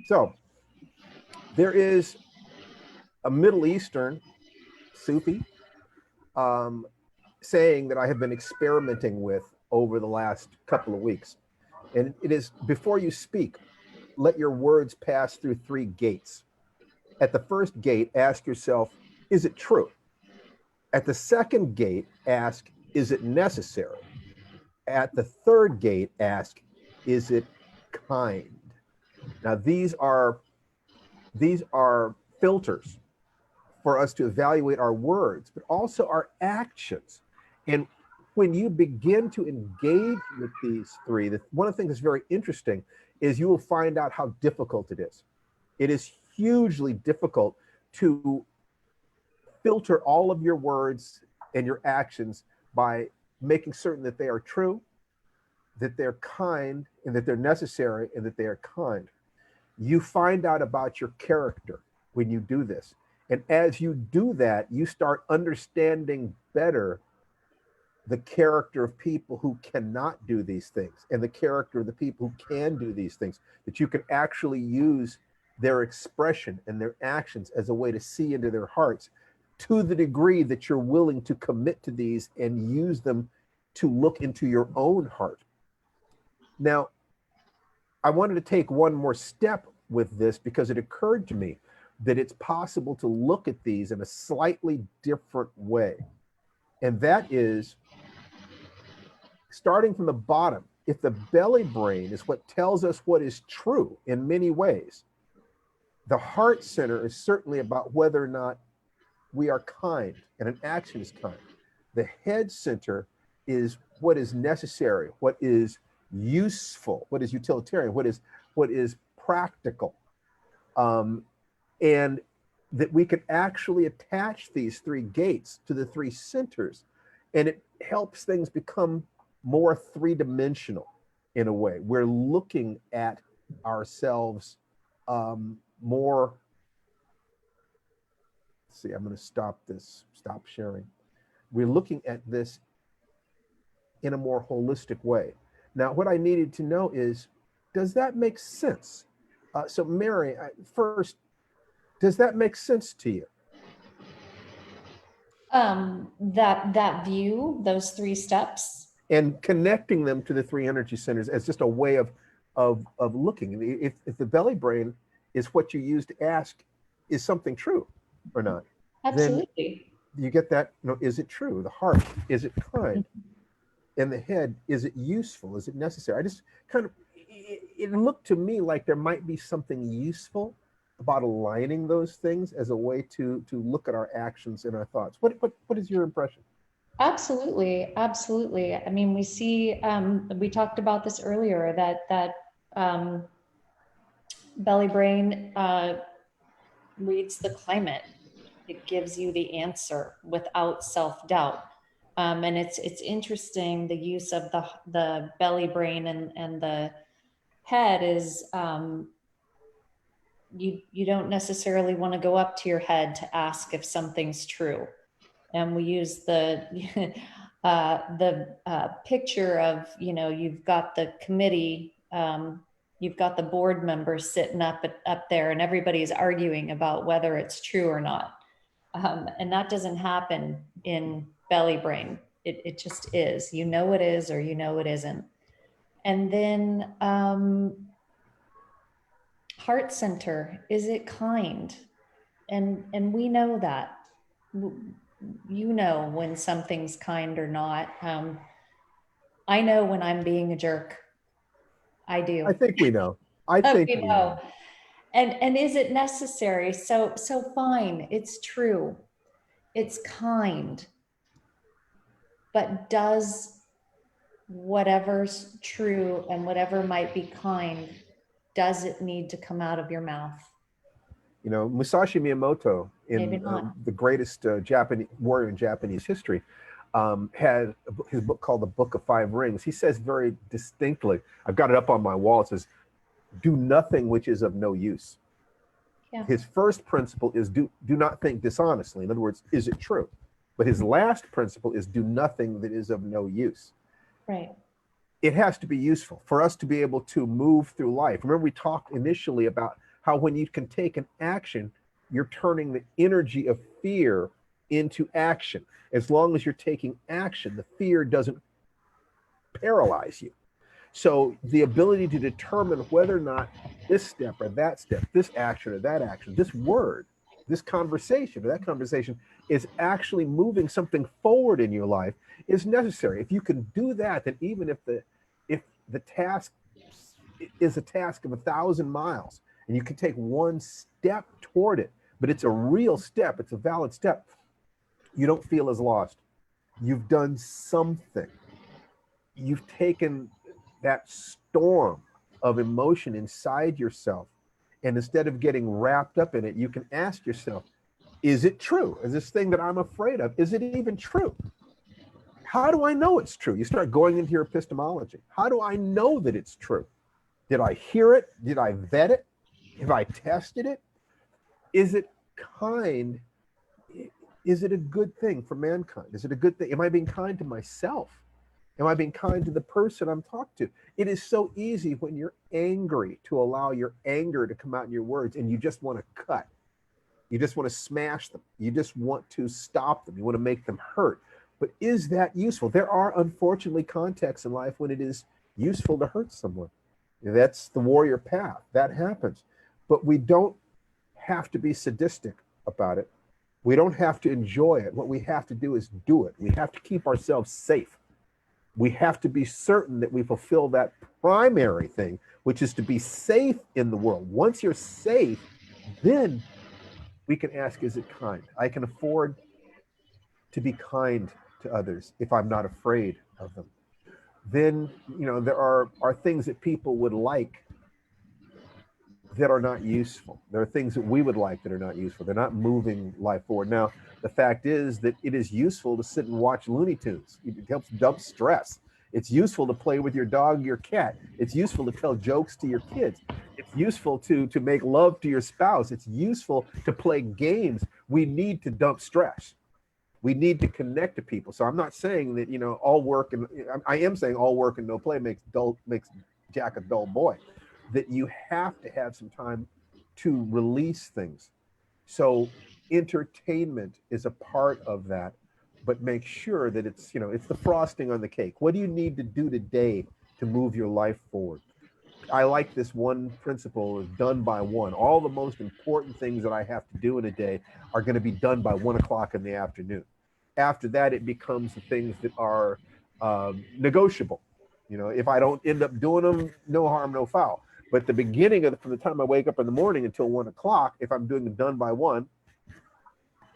So there is a Middle Eastern Sufi saying that I have been experimenting with over the last couple of weeks. And it is, before you speak, let your words pass through 3 gates. At the first gate, ask yourself, is it true? At the second gate, ask, is it necessary? At the third gate, ask, is it kind? Now, these are filters for us to evaluate our words, but also our actions. And when you begin to engage with these 3, one of the things that's very interesting is you will find out how difficult it is. It is hugely difficult to filter all of your words and your actions by making certain that they are true, that they're kind, and that they're necessary, and that they are kind. You find out about your character when you do this. And as you do that, you start understanding better the character of people who cannot do these things and the character of the people who can do these things, that you can actually use their expression and their actions as a way to see into their hearts, to the degree that you're willing to commit to these and use them to look into your own heart. Now, I wanted to take one more step with this, because it occurred to me that it's possible to look at these in a slightly different way. And that is, starting from the bottom, if the belly brain is what tells us what is true in many ways, the heart center is certainly about whether or not we are kind and an action is kind. The head center what is necessary, what is useful, what is utilitarian, what is practical, and that we can actually attach these three gates to the three centers, and it helps things become more three-dimensional in a way. We're looking at ourselves more. Let's see, I'm going to stop sharing. We're looking at this in a more holistic way. Now, what I needed to know is, does that make sense? So Mary, first, does that make sense to you? That view, those three steps. And connecting them to the three energy centers as just a way of looking. If the belly brain is what you use to ask, is something true or not? Absolutely. Then you get that, is it true? The heart, is it kind? And the head, is it useful? Is it necessary? I just kind of, it looked to me like there might be something useful about aligning those things as a way to look at our actions and our thoughts. What is your impression? Absolutely. Absolutely. I mean, we see, we talked about this earlier, that belly brain reads the climate. It gives you the answer without self-doubt. And it's interesting, the use of the belly brain and the head is, you don't necessarily want to go up to your head to ask if something's true. And we use the picture of, you've got the committee, you've got the board members sitting up there, and everybody's arguing about whether it's true or not. And that doesn't happen in belly brain. It just is. You know it is, or you know it isn't. And then heart center, is it kind? And we know that. You know when something's kind or not. I know when I'm being a jerk. I do. I think we know. I think we know. And is it necessary? So fine, it's true. It's kind. But does whatever's true and whatever might be kind, does it need to come out of your mouth? Musashi Miyamoto, in the greatest Japanese warrior in Japanese history, had his book called The Book of Five Rings. He says very distinctly, I've got it up on my wall, it says, do nothing which is of no use. Yeah. His first principle is do not think dishonestly. In other words, is it true? But his last principle is do nothing that is of no use. Right. It has to be useful for us to be able to move through life. Remember, we talked initially about how when you can take an action, you're turning the energy of fear into action. As long as you're taking action, the fear doesn't paralyze you. So the ability to determine whether or not this step or that step, this action or that action, this word, this conversation or that conversation is actually moving something forward in your life is necessary. If you can do that, then even if the task is a task of 1,000 miles and you can take one step toward it, but it's a real step, it's a valid step, you don't feel as lost. You've done something. You've taken that storm of emotion inside yourself, and instead of getting wrapped up in it, you can ask yourself, is it true? Is this thing that I'm afraid of, is it even true? How do I know it's true? You start going into your epistemology. How do I know that it's true? Did I hear it? Did I vet it? Have I tested it? Is it kind? Is it a good thing for mankind? Is it a good thing? Am I being kind to myself? Am I being kind to the person I'm talking to? It is so easy when you're angry to allow your anger to come out in your words, and you just want to cut. You just want to smash them. You just want to stop them. You want to make them hurt. But is that useful? There are unfortunately contexts in life when it is useful to hurt someone. That's the warrior path. That happens. But we don't have to be sadistic about it. We don't have to enjoy it. What we have to do is do it. We have to keep ourselves safe. We have to be certain that we fulfill that primary thing, which is to be safe in the world. Once you're safe, then we can ask, is it kind? I can afford to be kind to others if I'm not afraid of them. Then, there are things that people would like that are not useful. There are things that we would like that are not useful. They're not moving life forward. Now, the fact is that it is useful to sit and watch Looney Tunes. It helps dump stress. It's useful to play with your dog, your cat. It's useful to tell jokes to your kids. It's useful to make love to your spouse. It's useful to play games. We need to dump stress. We need to connect to people. So I'm not saying that, all work and I am saying all work and no play makes Jack a dull boy. That you have to have some time to release things. So entertainment is a part of that, but make sure that it's the frosting on the cake. What do you need to do today to move your life forward? I like this one principle of done by one. All the most important things that I have to do in a day are going to be done by 1 o'clock in the afternoon. After that, it becomes the things that are negotiable. If I don't end up doing them, no harm, no foul. But the beginning from the time I wake up in the morning until 1 o'clock, if I'm doing it done by one,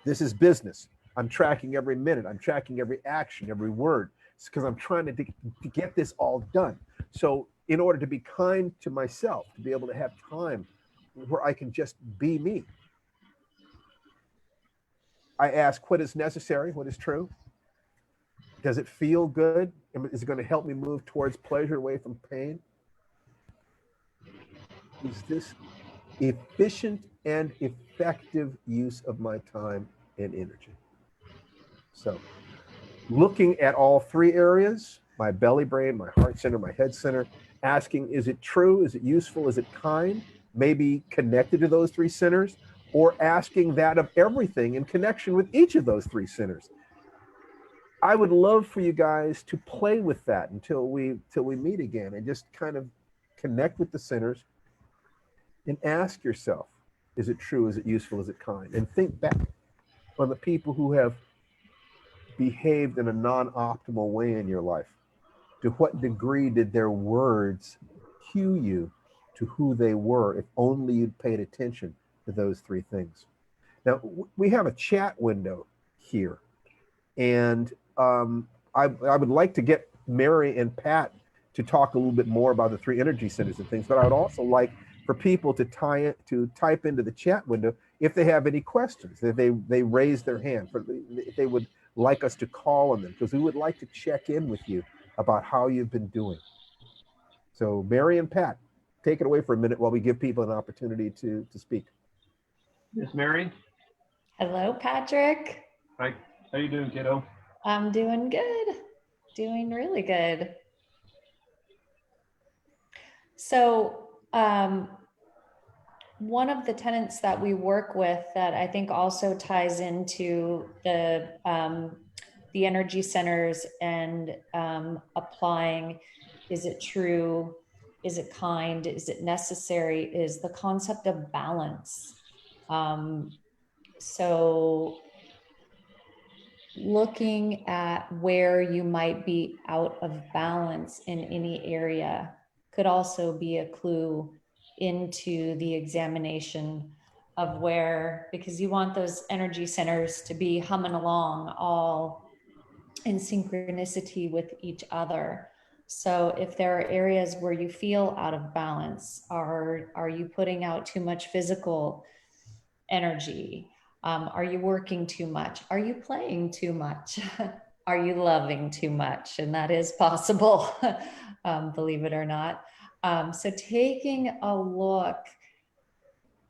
this is business. I'm tracking every minute. I'm tracking every action, every word. It's because I'm trying to get this all done. So in order to be kind to myself, to be able to have time where I can just be me, I ask what is necessary, what is true. Does it feel good? Is it going to help me move towards pleasure away from pain? Is this efficient and effective use of my time and energy? So looking at all three areas, my belly brain, my heart center, my head center, asking, is it true? Is it useful? Is it kind? Maybe connected to those three centers, or asking that of everything in connection with each of those three centers. I would love for you guys to play with that until we meet again, and just kind of connect with the centers and ask yourself, is it true? Is it useful? Is it kind? And think back on the people who have behaved in a non-optimal way in your life. To what degree did their words cue you to who they were, if only you'd paid attention to those three things? Now, we have a chat window here, and I would like to get Mary and Pat to talk a little bit more about the three energy centers and things, but I would also like for people to type into the chat window if they have any questions, if they raise their hand, if they would like us to call on them, because we would like to check in with you about how you've been doing. So Mary and Pat, take it away for a minute while we give people an opportunity to speak. Miss Mary. Hello, Patrick. Hi. How you doing, kiddo? I'm doing good. Doing really good. So one of the tenets that we work with that I think also ties into the energy centers and applying, is it true? Is it kind? Is it necessary? Is the concept of balance. So looking at where you might be out of balance in any area could also be a clue into the examination of where, because you want those energy centers to be humming along all in synchronicity with each other. So if there are areas where you feel out of balance, are you putting out too much physical energy? Are you working too much? Are you playing too much? Are you loving too much? And that is possible, believe it or not. So taking a look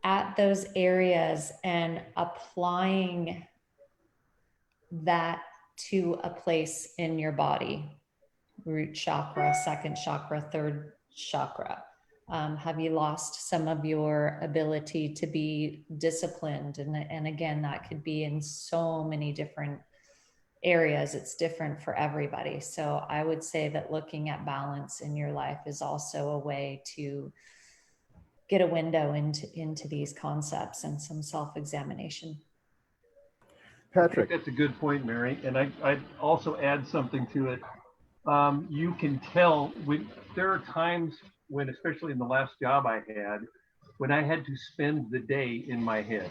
at those areas and applying that to a place in your body, root chakra, second chakra, third chakra. Have you lost some of your ability to be disciplined? And again, that could be in so many different areas. It's different for everybody. So I would say that looking at balance in your life is also a way to get a window into these concepts and some self-examination. Patrick. That's a good point, Mary. And I'd also add something to it. You can tell there are times when, especially in the last job I had, when I had to spend the day in my head.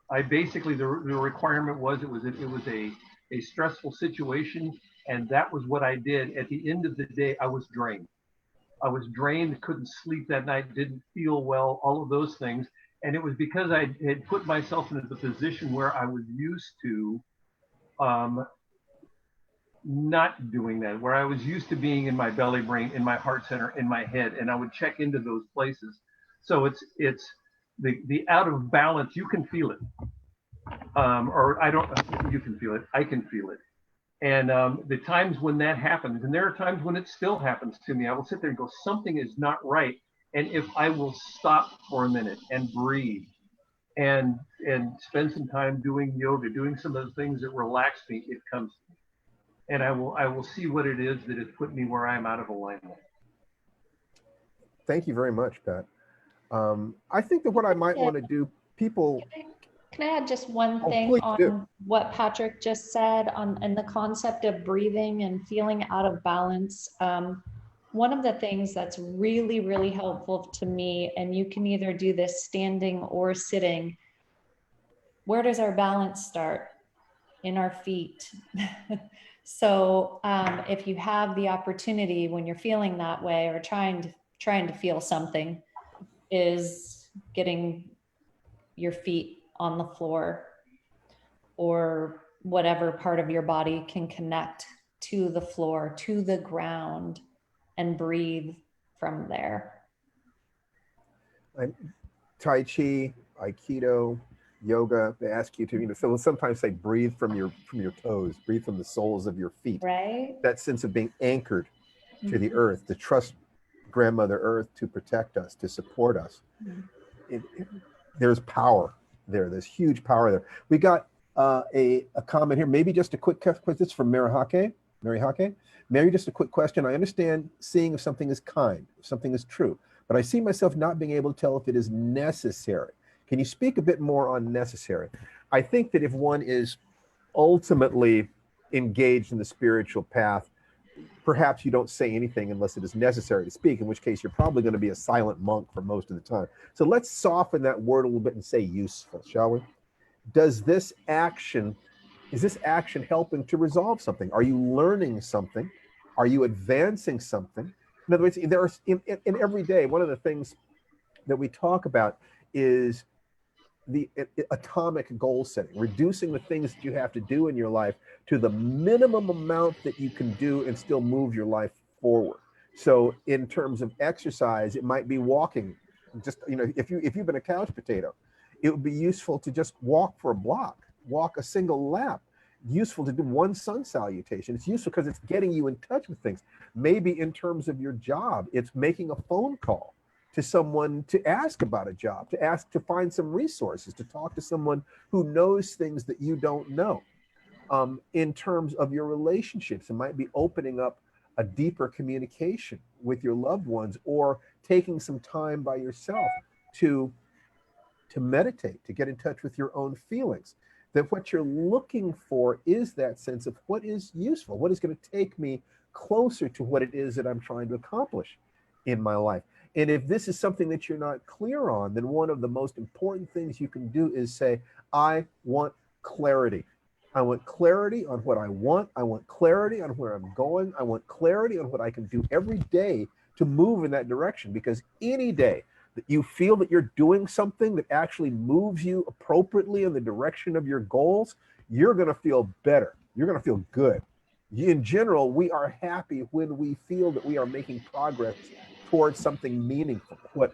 I basically, the requirement was it was a a stressful situation. And that was what I did. At the end of the day, I was drained. I was drained, couldn't sleep that night, didn't feel well, all of those things. And it was because I had put myself into the position where I was used to not doing that, where I was used to being in my belly brain, in my heart center, in my head, and I would check into those places. So it's the out of balance. You can feel it, or I don't. You can feel it. I can feel it. And the times when that happens, and there are times when it still happens to me, I will sit there and go, something is not right. And if I will stop for a minute and breathe and spend some time doing yoga, doing some of the things that relax me, it comes to me. And I will see what it is that has put me where I'm out of alignment. Thank you very much, Pat. I think that what I might want to do, people. Can I add just one thing please on do. what Patrick just said and the concept of breathing and feeling out of balance? One of the things that's really, really helpful to me, and you can either do this standing or sitting, where does our balance start? In our feet. So if you have the opportunity when you're feeling that way or trying to feel something, is getting your feet on the floor or whatever part of your body can connect to the floor, to the ground, and breathe from there. Tai Chi, Aikido, yoga, they ask you to, so we'll sometimes say breathe from your toes, breathe from the soles of your feet. Right. That sense of being anchored to the earth, to trust Grandmother Earth to protect us, to support us. There's power there. There's huge power there. We got a comment here, maybe just a quick question. This is from Mary Hake. Mary, just a quick question. I understand seeing if something is kind, if something is true, but I see myself not being able to tell if it is necessary. Can you speak a bit more on necessary? I think that if one is ultimately engaged in the spiritual path, perhaps you don't say anything unless it is necessary to speak, in which case you're probably going to be a silent monk for most of the time. So let's soften that word a little bit and say useful, shall we? Is this action helping to resolve something? Are you learning something? Are you advancing something? In other words, there are in every day, one of the things that we talk about is the atomic goal setting, reducing the things that you have to do in your life to the minimum amount that you can do and still move your life forward. So in terms of exercise, it might be walking. Just, if you've been a couch potato, it would be useful to just walk for a block, walk a single lap. Useful to do one sun salutation. It's useful because it's getting you in touch with things. Maybe in terms of your job, it's making a phone call to someone to ask about a job, to find some resources, to talk to someone who knows things that you don't know. In terms of your relationships, it might be opening up a deeper communication with your loved ones, or taking some time by yourself to meditate, to get in touch with your own feelings. That what you're looking for is that sense of what is useful, what is going to take me closer to what it is that I'm trying to accomplish in my life. And if this is something that you're not clear on, then one of the most important things you can do is say, I want clarity. I want clarity on what I want. I want clarity on where I'm going. I want clarity on what I can do every day to move in that direction. Because any day that you feel that you're doing something that actually moves you appropriately in the direction of your goals, you're going to feel better. You're going to feel good. In general, we are happy when we feel that we are making progress towards something meaningful. What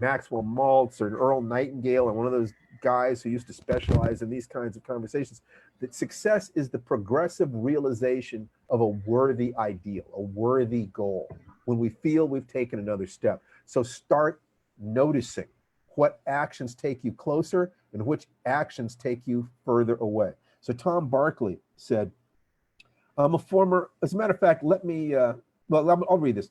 Maxwell Maltz or Earl Nightingale, or one of those guys who used to specialize in these kinds of conversations, that success is the progressive realization of a worthy ideal, a worthy goal, when we feel we've taken another step. So start noticing what actions take you closer and which actions take you further away. So Tom Barkley said, I'm a former, as a matter of fact, I'll read this.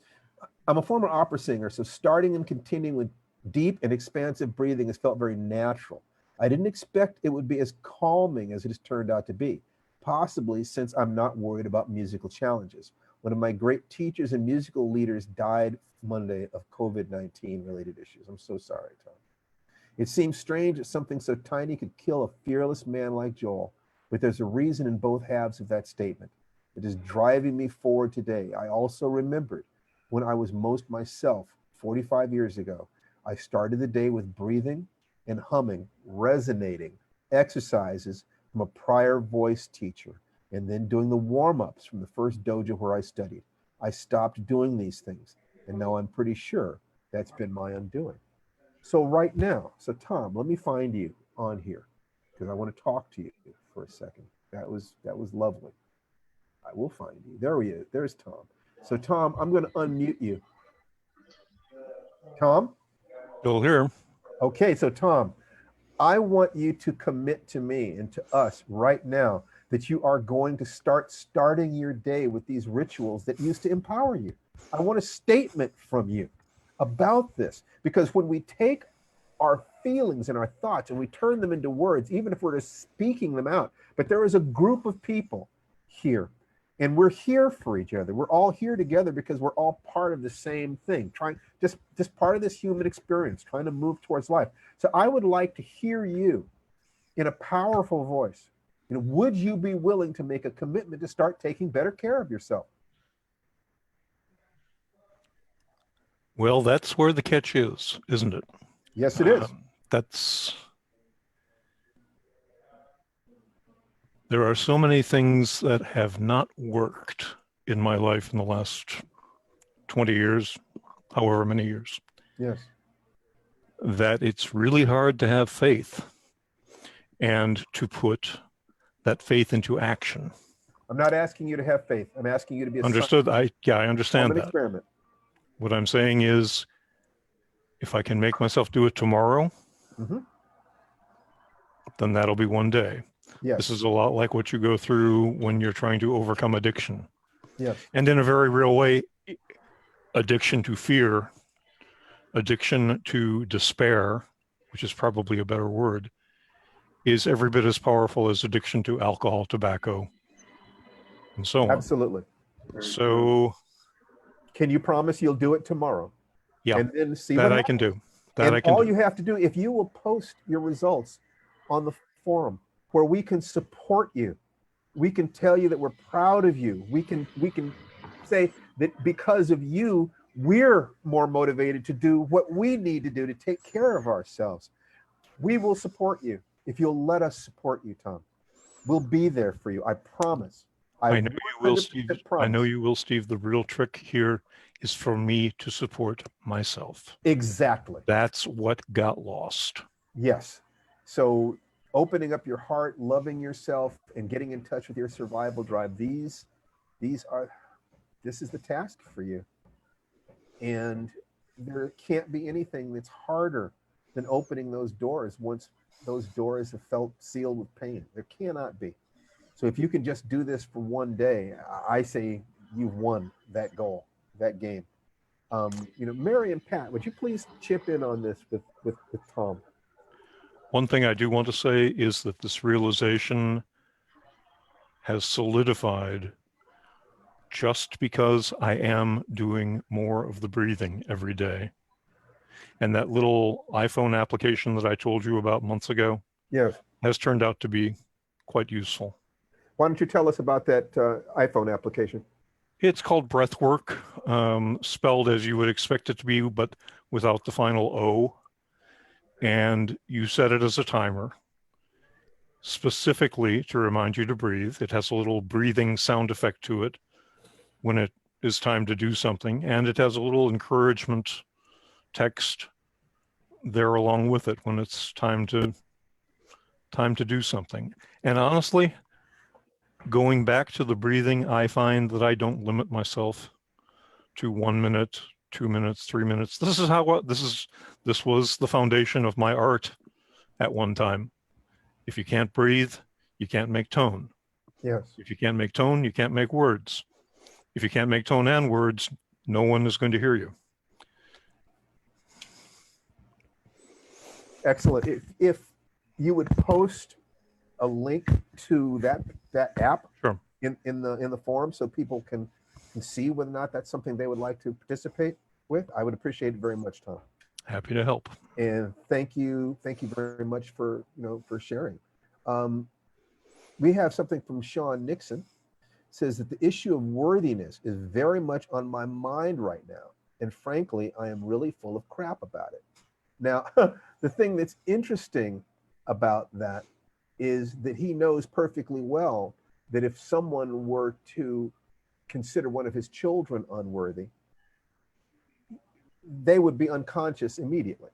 I'm a former opera singer, so starting and continuing with deep and expansive breathing has felt very natural. I didn't expect it would be as calming as it has turned out to be, possibly since I'm not worried about musical challenges. One of my great teachers and musical leaders died Monday of COVID-19 related issues. I'm so sorry, Tom. It seems strange that something so tiny could kill a fearless man like Joel, but there's a reason in both halves of that statement. It is driving me forward today. I also remembered when I was most myself 45 years ago. I started the day with breathing and humming, resonating exercises from a prior voice teacher, and then doing the warm-ups from the first dojo where I studied. I stopped doing these things, and now I'm pretty sure that's been my undoing. So right now, so Tom, let me find you on here because I want to talk to you for a second. That was lovely. I will find you. There he is. There's Tom. So Tom, I'm going to unmute you. Tom? Still here. Okay, so Tom, I want you to commit to me and to us right now that you are going to starting your day with these rituals that used to empower you. I want a statement from you about this, because when we take our feelings and our thoughts and we turn them into words, even if we're just speaking them out, but there is a group of people here and we're here for each other. We're all here together because we're all part of the same thing, trying just part of this human experience, trying to move towards life. So I would like to hear you in a powerful voice. You know, would you be willing to make a commitment to start taking better care of yourself? Well, that's where the catch is, isn't it? Yes, it is. There are so many things that have not worked in my life in the last 20 years, however many years. Yes. That it's really hard to have faith and to put that faith into action. I'm not asking you to have faith. I'm asking you to be a Understood. I understand that. Experiment. What I'm saying is, if I can make myself do it tomorrow, then that'll be one day. Yes. This is a lot like what you go through when you're trying to overcome addiction. Yes. And in a very real way, addiction to fear, addiction to despair, which is probably a better word, is every bit as powerful as addiction to alcohol, tobacco, and so on. Absolutely. So can you promise you'll do it tomorrow? Yeah, and then see that what I can happens. do. That and I can all do. you have to do, if you will post your results on the forum where we can support you, we can tell you that we're proud of you. We can say that because of you, we're more motivated to do what we need to do to take care of ourselves. We will support you if you'll let us support you, Tom. We'll be there for you. I promise. I know you will, Steve. Promise. I know you will, Steve. The real trick here is for me to support myself. Exactly. That's what got lost. Yes. So opening up your heart, loving yourself, and getting in touch with your survival drive, this is the task for you. And there can't be anything that's harder than opening those doors once those doors have felt sealed with pain. There cannot be. So if you can just do this for one day, I say you've won that goal, that game. Mary and Pat, would you please chip in on this with Tom? One thing I do want to say is that this realization has solidified just because I am doing more of the breathing every day. And that little iPhone application that I told you about months ago, yes, has turned out to be quite useful. Why don't you tell us about that iPhone application? It's called Breathwork, spelled as you would expect it to be, but without the final O. And you set it as a timer, specifically to remind you to breathe. It has a little breathing sound effect to it when it is time to do something. And it has a little encouragement text there along with it when it's time to do something. And honestly, going back to the breathing, I find that I don't limit myself to 1 minute, 2 minutes, 3 minutes. This was the foundation of my art at one time. If you can't breathe, you can't make tone. Yes. If you can't make tone, you can't make words. If you can't make tone and words, no one is going to hear you. Excellent. If you would post a link to that app sure. in the forum so people can see whether or not that's something they would like to participate with, I would appreciate it very much, Tom. Happy to help. And thank you very much for sharing. We have something from Sean Nixon. Says that the issue of worthiness is very much on my mind right now. And frankly, I am really full of crap about it. Now, the thing that's interesting about that is that he knows perfectly well that if someone were to consider one of his children unworthy, they would be unconscious immediately.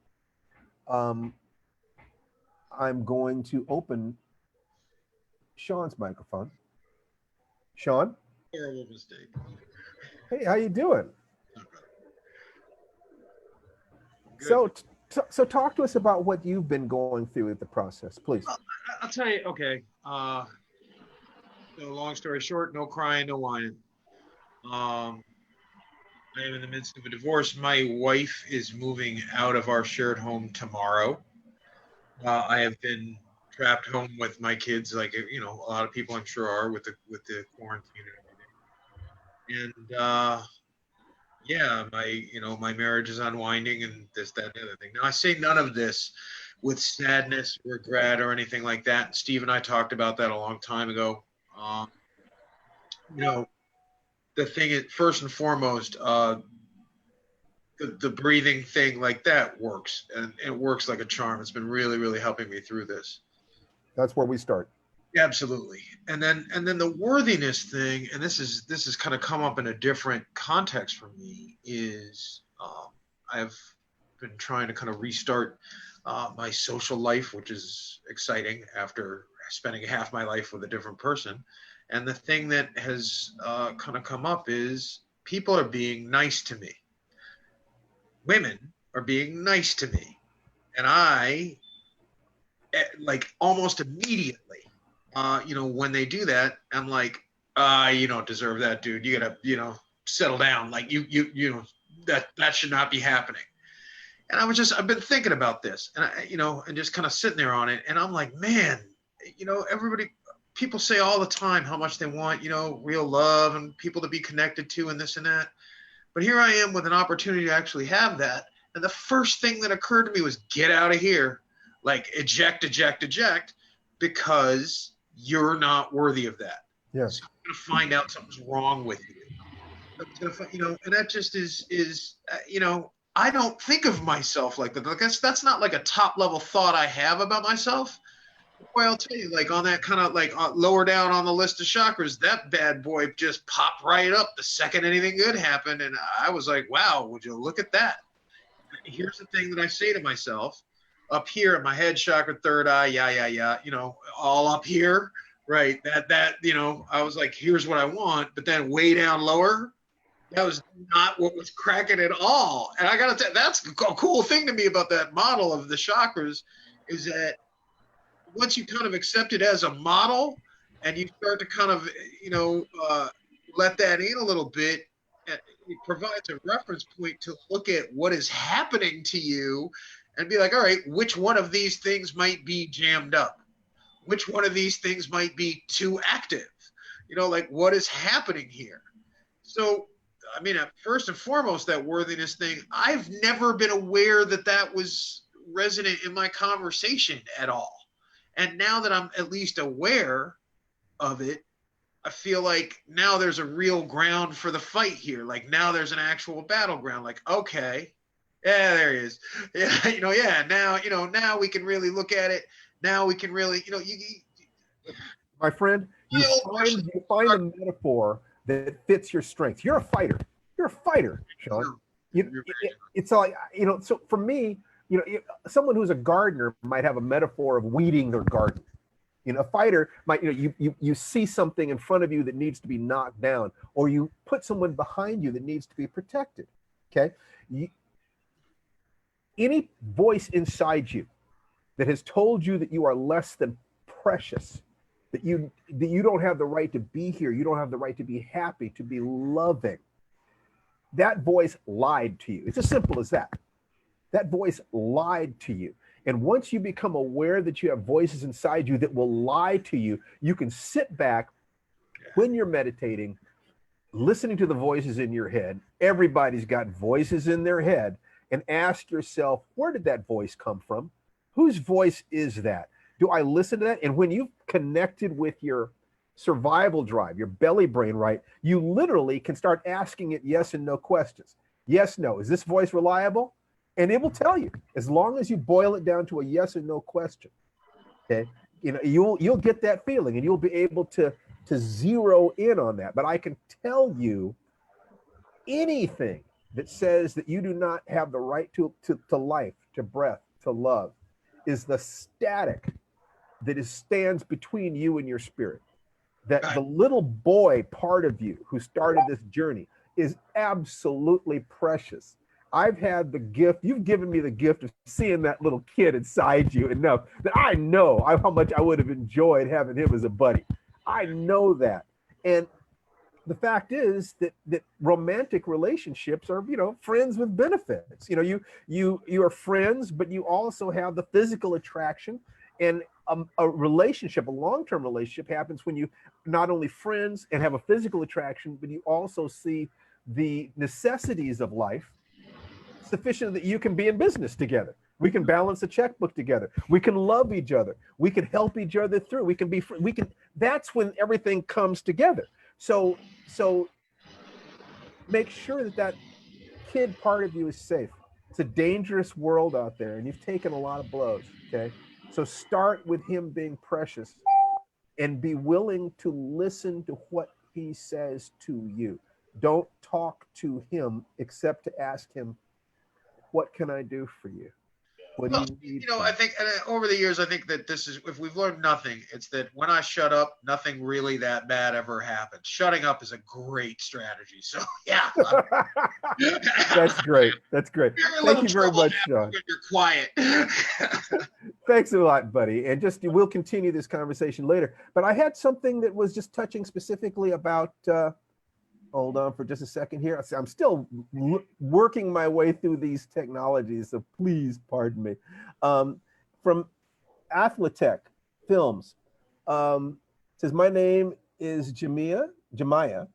I'm going to open Sean's microphone. Sean? Terrible mistake. Hey, how you doing? Good. So talk to us about what you've been going through with the process, please. I'll tell you, okay. So long story short, no crying, no whining. I am in the midst of a divorce. My wife is moving out of our shared home tomorrow. I have been trapped home with my kids, like a lot of people I'm sure are with the quarantine and everything. And yeah, my marriage is unwinding and this, that, and the other thing. Now I say none of this with sadness, regret, or anything like that. And Steve and I talked about that a long time ago. The thing is, first and foremost, the breathing thing like that works, and it works like a charm. It's been really, really helping me through this. That's where we start. Absolutely. And then the worthiness thing, and this is kind of come up in a different context for me, is I've been trying to kind of restart my social life, which is exciting after spending half my life with a different person. And the thing that has kind of come up is people are being nice to me. Women are being nice to me. And I, like almost immediately, when they do that, I'm like, you don't deserve that, dude. You gotta, settle down. Like that should not be happening. And I've been thinking about this, and and just kind of sitting there on it. And I'm like, man, people say all the time how much they want, real love and people to be connected to and this and that. But here I am with an opportunity to actually have that. And the first thing that occurred to me was get out of here, like eject, because you're not worthy of that. Yes. So I'm going to find out something's wrong with you. And that just is I don't think of myself like that. Like that's not like a top level thought I have about myself. Well, I'll tell you, like on that kind of like lower down on the list of chakras, that bad boy just popped right up the second anything good happened. And I was like, wow, would you look at that? Here's the thing that I say to myself up here at my head chakra, third eye, yeah, all up here, right? That I was like, here's what I want. But then way down lower, that was not what was cracking at all. And I got to tell you, that's a cool thing to me about that model of the chakras is that once you kind of accept it as a model and you start to kind of, let that in a little bit, it provides a reference point to look at what is happening to you and be like, all right, which one of these things might be jammed up? Which one of these things might be too active? Like what is happening here? So, I mean, first and foremost, that worthiness thing, I've never been aware that was resonant in my conversation at all. And now that I'm at least aware of it, I feel like now there's a real ground for the fight here. Like now there's an actual battleground. Like, okay, yeah, there he is. Yeah, now we can really look at it. Now we can really, My friend, you find a metaphor that fits your strengths. You're a fighter. You're a fighter, Sean. It's like, so for me, someone who's a gardener might have a metaphor of weeding their garden. A fighter might, you see something in front of you that needs to be knocked down, or you put someone behind you that needs to be protected. Okay. Any voice inside you that has told you that you are less than precious, that you don't have the right to be here, you don't have the right to be happy, to be loving, that voice lied to you. It's as simple as that. That voice lied to you. And once you become aware that you have voices inside you that will lie to you, you can sit back when you're meditating, listening to the voices in your head. Everybody's got voices in their head, and ask yourself, where did that voice come from? Whose voice is that? Do I listen to that? And when you've connected with your survival drive, your belly brain, right, you literally can start asking it yes and no questions. Yes, no. Is this voice reliable? And it will tell you, as long as you boil it down to a yes or no question. Okay. You know, you'll get that feeling and you'll be able to zero in on that. But I can tell you, anything that says that you do not have the right to life, to breath, to love, is the static that stands between you and your spirit. That the little boy part of you who started this journey is absolutely precious. I've had the gift, you've given me the gift of seeing that little kid inside you enough that I know how much I would have enjoyed having him as a buddy. I know that. And the fact is that romantic relationships are, you know, friends with benefits. You know, you are friends, but you also have the physical attraction. And a relationship, a long-term relationship, happens when you not only friends and have a physical attraction, but you also see the necessities of life sufficient that you can be in business together. We can balance a checkbook together. We can love each other. We can help each other through. We can be. That's when everything comes together. So make sure that kid part of you is safe. It's a dangerous world out there, and you've taken a lot of blows. Okay, so start with him being precious, and be willing to listen to what he says to you. Don't talk to him except to ask him, "What can I do for you? What do you need?" You know, I think over the years, I think that this is, if we've learned nothing, it's that when I shut up, nothing really that bad ever happens. Shutting up is a great strategy. So yeah. That's great. That's great. Thank you very much, Sean. When you're quiet. Thanks a lot, buddy. And just we'll continue this conversation later. But I had something that was just touching specifically about. Hold on for just a second here. I'm still working my way through these technologies, so please pardon me. From Athletech Films, says, my name is Jemiah,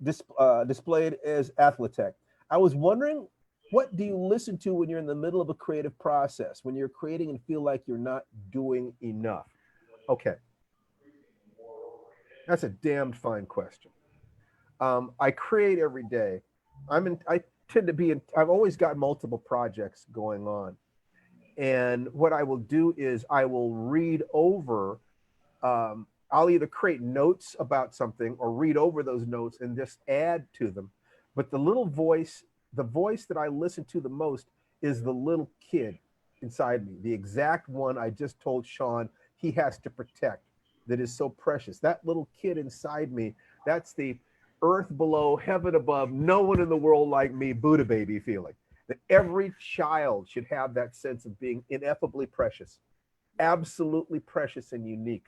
displayed as Athletech. I was wondering, what do you listen to when you're in the middle of a creative process, when you're creating and feel like you're not doing enough? Okay. That's a damned fine question. I create every day. I tend to be in, I've always got multiple projects going on. And what I will do is I will read over, I'll either create notes about something or read over those notes and just add to them. But the little voice, the voice that I listen to the most is the little kid inside me, the exact one I just told Sean he has to protect, that is so precious. That little kid inside me, that's the earth below, heaven above, no one in the world like me, Buddha baby feeling. That every child should have that sense of being ineffably precious, absolutely precious and unique.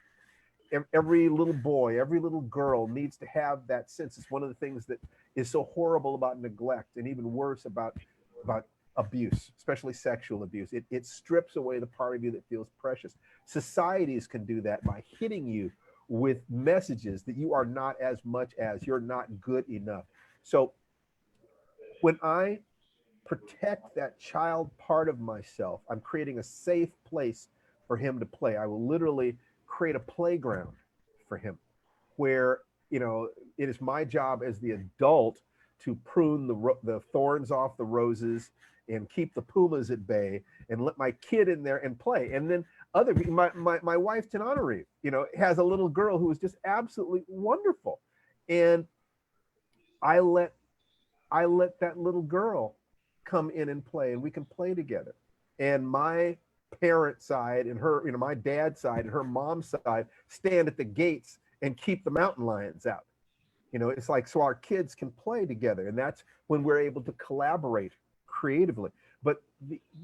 Every little boy, every little girl needs to have that sense. It's one of the things that is so horrible about neglect, and even worse about abuse, especially sexual abuse. It strips away the part of you that feels precious. Societies can do that by hitting you with messages that you are not as much as, you're not good enough. So when I protect that child part of myself, I'm creating a safe place for him to play. I will literally create a playground for him where, you know, it is my job as the adult to prune the thorns off the roses and keep the pumas at bay and let my kid in there and play. And then my wife Tananari, you know, has a little girl who is just absolutely wonderful, and I let that little girl come in and play, and we can play together. And my parent side and her, you know, my dad's side and her mom's side stand at the gates and keep the mountain lions out. You know, it's like, so our kids can play together, and that's when we're able to collaborate creatively. But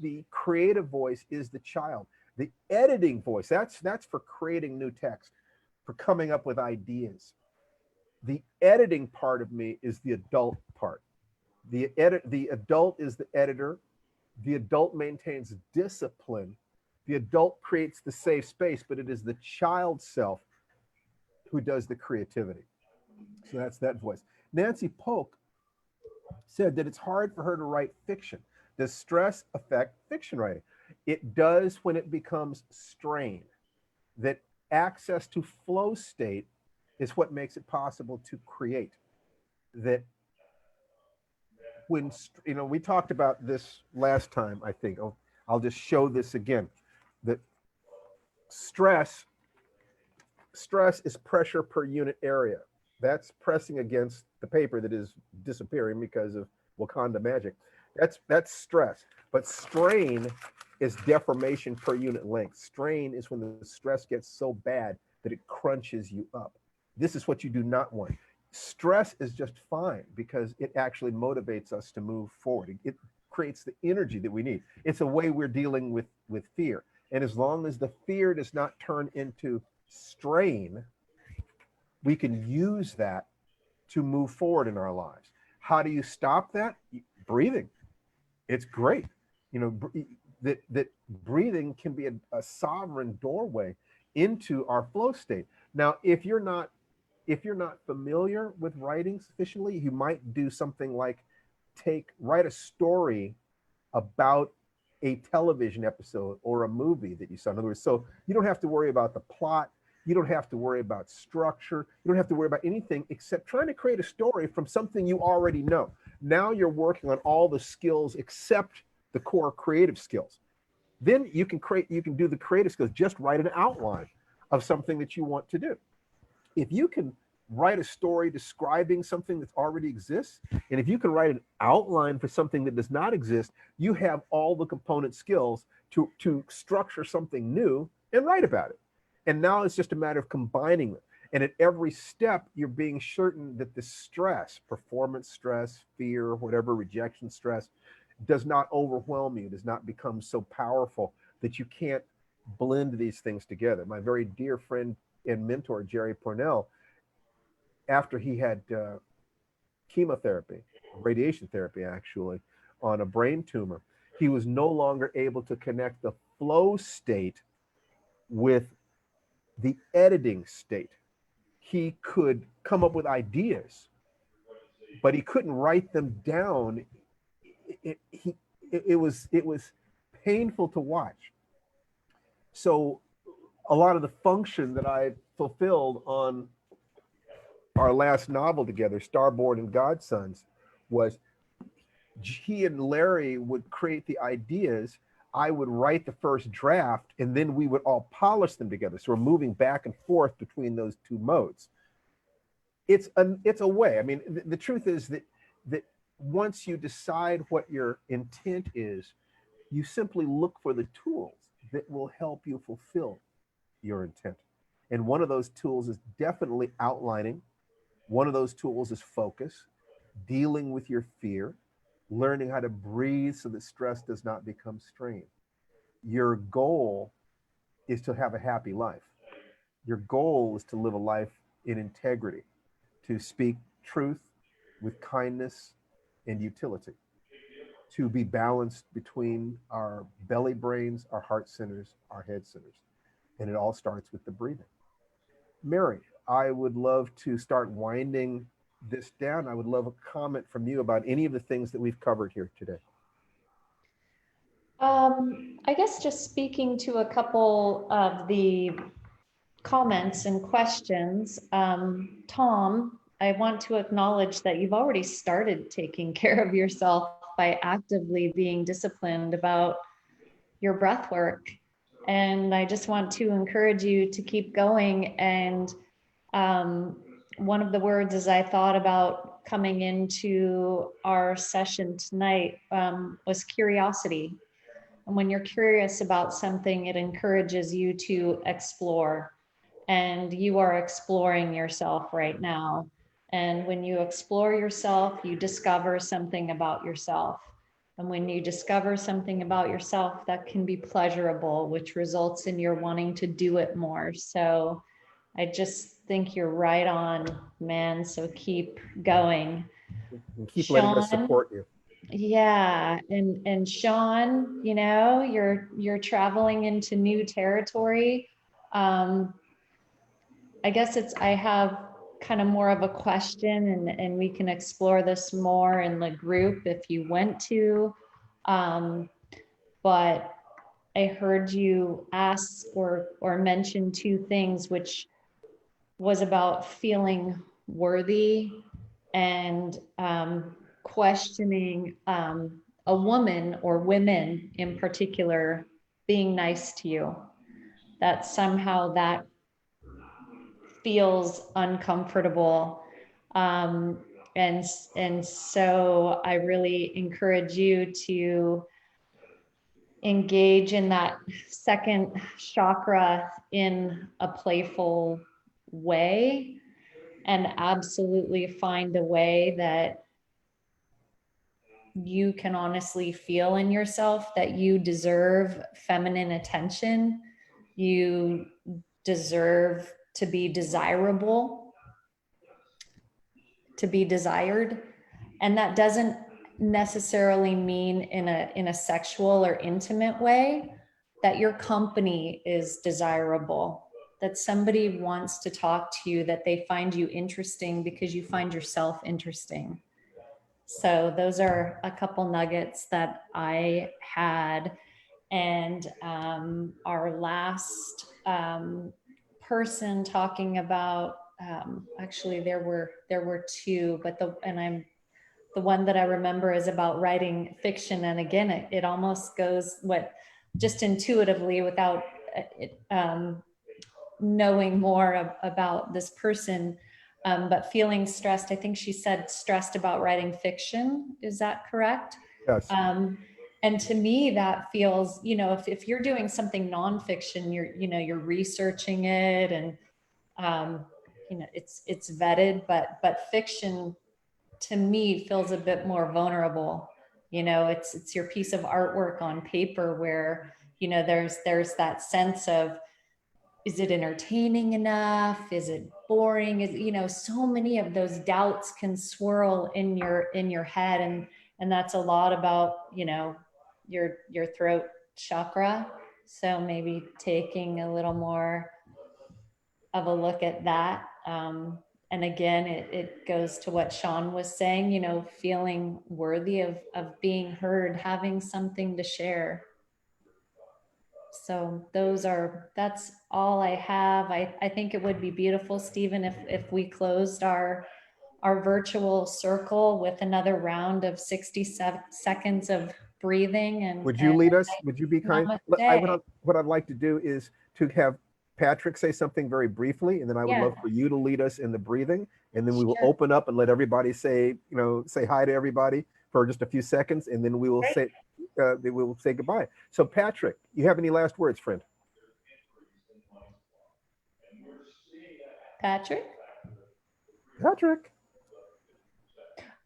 the creative voice is the child. The editing voice, that's for creating new text, for coming up with ideas. The editing part of me is the adult part. The adult is the editor. The adult maintains discipline. The adult creates the safe space, but it is the child self who does the creativity. So that's that voice. Nancy Polk said that it's hard for her to write fiction. Does stress affect fiction writing? It does when it becomes strain. that access to flow state is what makes it possible to create. That when, we talked about this last time, I think. I'll just show this again. That stress is pressure per unit area. That's pressing against the paper that is disappearing because of Wakanda magic. That's stress. But strain is deformation per unit length. Strain is when the stress gets so bad that it crunches you up. This is what you do not want. Stress is just fine because it actually motivates us to move forward. It creates the energy that we need. It's a way we're dealing with fear. And as long as the fear does not turn into strain, we can use that to move forward in our lives. How do you stop that? Breathing. It's great. That breathing can be a sovereign doorway into our flow state. Now, if you're not familiar with writing sufficiently, you might do something like write a story about a television episode or a movie that you saw. In other words, so you don't have to worry about the plot. You don't have to worry about structure. You don't have to worry about anything except trying to create a story from something you already know. Now you're working on all the skills except the core creative skills. Then you can do the creative skills. Just write an outline of something that you want to do. If you can write a story describing something that already exists, and if you can write an outline for something that does not exist, you have all the component skills to structure something new and write about it. And now it's just a matter of combining them. And at every step, you're being certain that the stress, performance stress, fear, whatever, rejection stress, does not overwhelm you, does not become so powerful that you can't blend these things together. My very dear friend and mentor, Jerry Pornell, after he had chemotherapy, radiation therapy actually, on a brain tumor, he was no longer able to connect the flow state with the editing state. He could come up with ideas, but he couldn't write them down. It was painful to watch. So a lot of the function that I fulfilled on our last novel together, Starborn and Godsons, was he and Larry would create the ideas. I would write the first draft, and then we would all polish them together. So we're moving back and forth between those two modes. It's a way. I mean, the truth is that once you decide what your intent is, you simply look for the tools that will help you fulfill your intent. And one of those tools is definitely outlining. One of those tools is focus, dealing with your fear, learning how to breathe so that stress does not become strain. Your goal is to have a happy life. Your goal is to live a life in integrity, to speak truth with kindness and utility, to be balanced between our belly brains, our heart centers, our head centers. And it all starts with the breathing. Mary, I would love to start winding this down. I would love a comment from you about any of the things that we've covered here today. I guess just speaking to a couple of the comments and questions. Tom, I want to acknowledge that you've already started taking care of yourself by actively being disciplined about your breath work. And I just want to encourage you to keep going. And one of the words as I thought about coming into our session tonight was curiosity. And when you're curious about something, it encourages you to explore. And you are exploring yourself right now. And when you explore yourself, you discover something about yourself. And when you discover something about yourself, that can be pleasurable, which results in your wanting to do it more. So I just think you're right on, man. So keep going. And keep letting us support you. Yeah, and Sean, you know, you're traveling into new territory. I guess I have kind of more of a question, and we can explore this more in the group if you went to. But I heard you ask or mention two things, which was about feeling worthy and questioning a woman or women in particular being nice to you. That somehow that feels uncomfortable. And so I really encourage you to engage in that second chakra in a playful way, and absolutely find a way that you can honestly feel in yourself that you deserve feminine attention. You deserve to be desirable, to be desired. And that doesn't necessarily mean in a sexual or intimate way, that your company is desirable, that somebody wants to talk to you, that they find you interesting because you find yourself interesting. So those are a couple nuggets that I had. And our last person talking about, actually there were two, but the one that I remember is about writing fiction. And again, it almost goes just intuitively without knowing more about this person, but feeling stressed. I think she said stressed about writing fiction. Is that correct? Yes. And to me, that feels, if you're doing something nonfiction, you're researching it and, it's vetted, but fiction to me feels a bit more vulnerable. It's your piece of artwork on paper where, there's that sense of, is it entertaining enough? Is it boring? So many of those doubts can swirl in your head. And that's a lot about, your throat chakra. So maybe taking a little more of a look at that. And again, it goes to what Sean was saying, feeling worthy of being heard, having something to share. So that's all I have. I think it would be beautiful, Stephen, if we closed our virtual circle with another round of 60 seconds of breathing. And would you lead us? Would you be kind? Namaste. What I'd like to do is to have Patrick say something very briefly, and then I would love for you to lead us in the breathing, and then we will open up and let everybody say hi to everybody for just a few seconds, and then we will say goodbye. So Patrick, you have any last words, friend? Patrick? Patrick?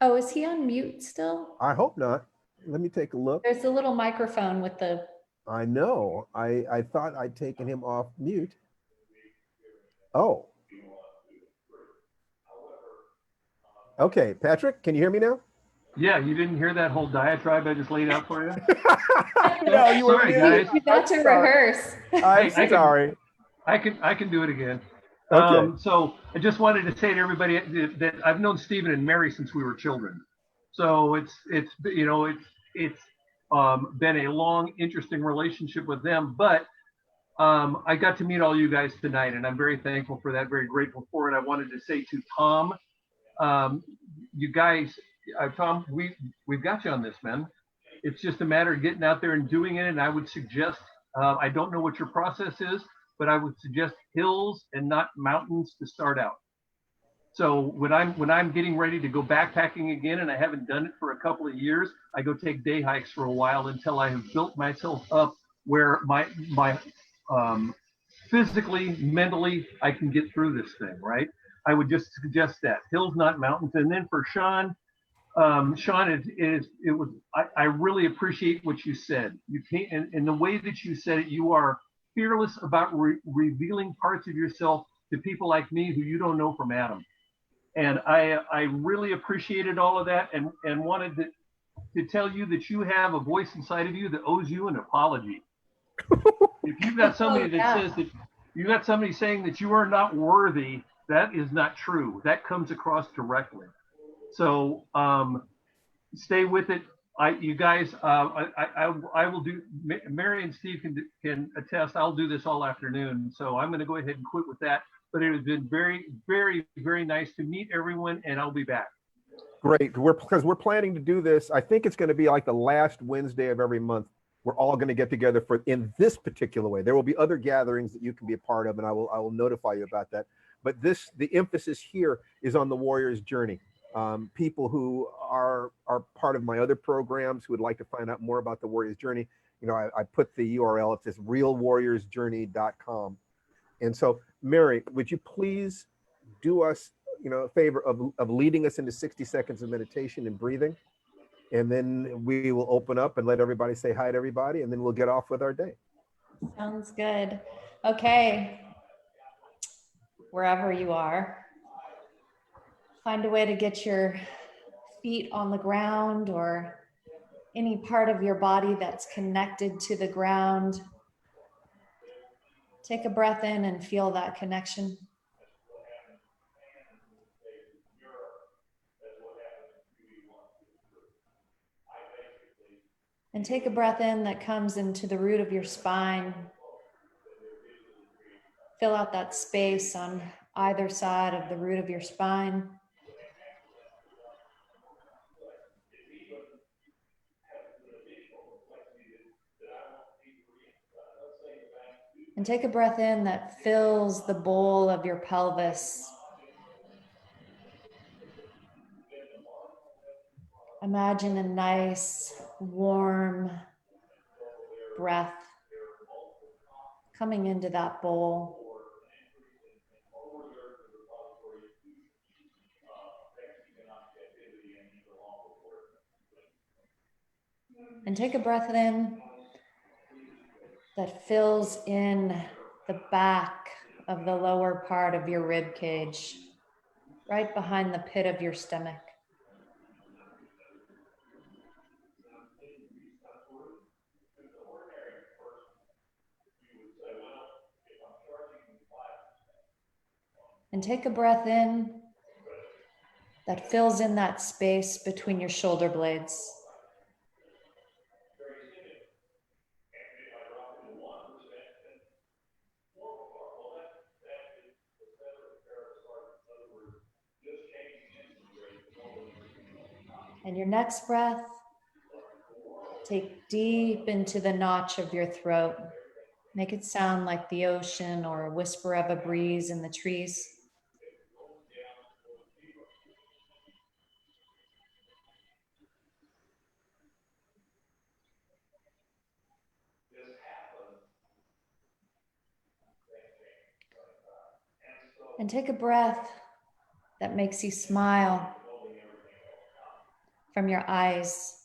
Oh, is he on mute still? I hope not. Let me take a look. There's a little microphone with the... I know. I thought I'd taken him off mute. Oh. Okay, Patrick, can you hear me now? Yeah, you didn't hear that whole diatribe I just laid out for you? No, you were sorry, guys. You got to rehearse. I'm sorry. I can do it again. Okay. So I just wanted to say to everybody that I've known Stephen and Mary since we were children. So it's been a long, interesting relationship with them. But I got to meet all you guys tonight, and I'm very thankful for that, very grateful for it. I wanted to say to Tom, you guys, Tom, we've got you on this, man. It's just a matter of getting out there and doing it. And I would suggest, I don't know what your process is, but I would suggest hills and not mountains to start out. So when I'm getting ready to go backpacking again, and I haven't done it for a couple of years, I go take day hikes for a while until I have built myself up where my physically, mentally, I can get through this thing, right? I would just suggest that hills, not mountains. And then for Sean, I really appreciate what you said. You can't, and the way that you said it, you are fearless about revealing parts of yourself to people like me who you don't know from Adam. And I really appreciated all of that, and wanted to tell you that you have a voice inside of you that owes you an apology. If you've got somebody says that you got somebody saying that you are not worthy, that is not true. That comes across directly. So stay with it. You guys, I will do. Mary and Steve can attest. I'll do this all afternoon, so I'm going to go ahead and quit with that. But it has been very, very, very nice to meet everyone, and I'll be back. Great. Because we're planning to do this. I think it's going to be like the last Wednesday of every month. We're all going to get together in this particular way. There will be other gatherings that you can be a part of, and I will notify you about that. But the emphasis here is on the warrior's journey. People who are part of my other programs who would like to find out more about the warrior's journey, I put the URL. It says realwarriorsjourney.com. And so, Mary, would you please do us, a favor of leading us into 60 seconds of meditation and breathing, and then we will open up and let everybody say hi to everybody, and then we'll get off with our day. Sounds good. Okay. Wherever you are, find a way to get your feet on the ground or any part of your body that's connected to the ground. Take a breath in and feel that connection. And take a breath in that comes into the root of your spine. Fill out that space on either side of the root of your spine. And take a breath in that fills the bowl of your pelvis. Imagine a nice, warm breath coming into that bowl. And take a breath in that fills in the back of the lower part of your rib cage, right behind the pit of your stomach. And take a breath in that fills in that space between your shoulder blades. And your next breath, take deep into the notch of your throat. Make it sound like the ocean or a whisper of a breeze in the trees. And take a breath that makes you smile from your eyes.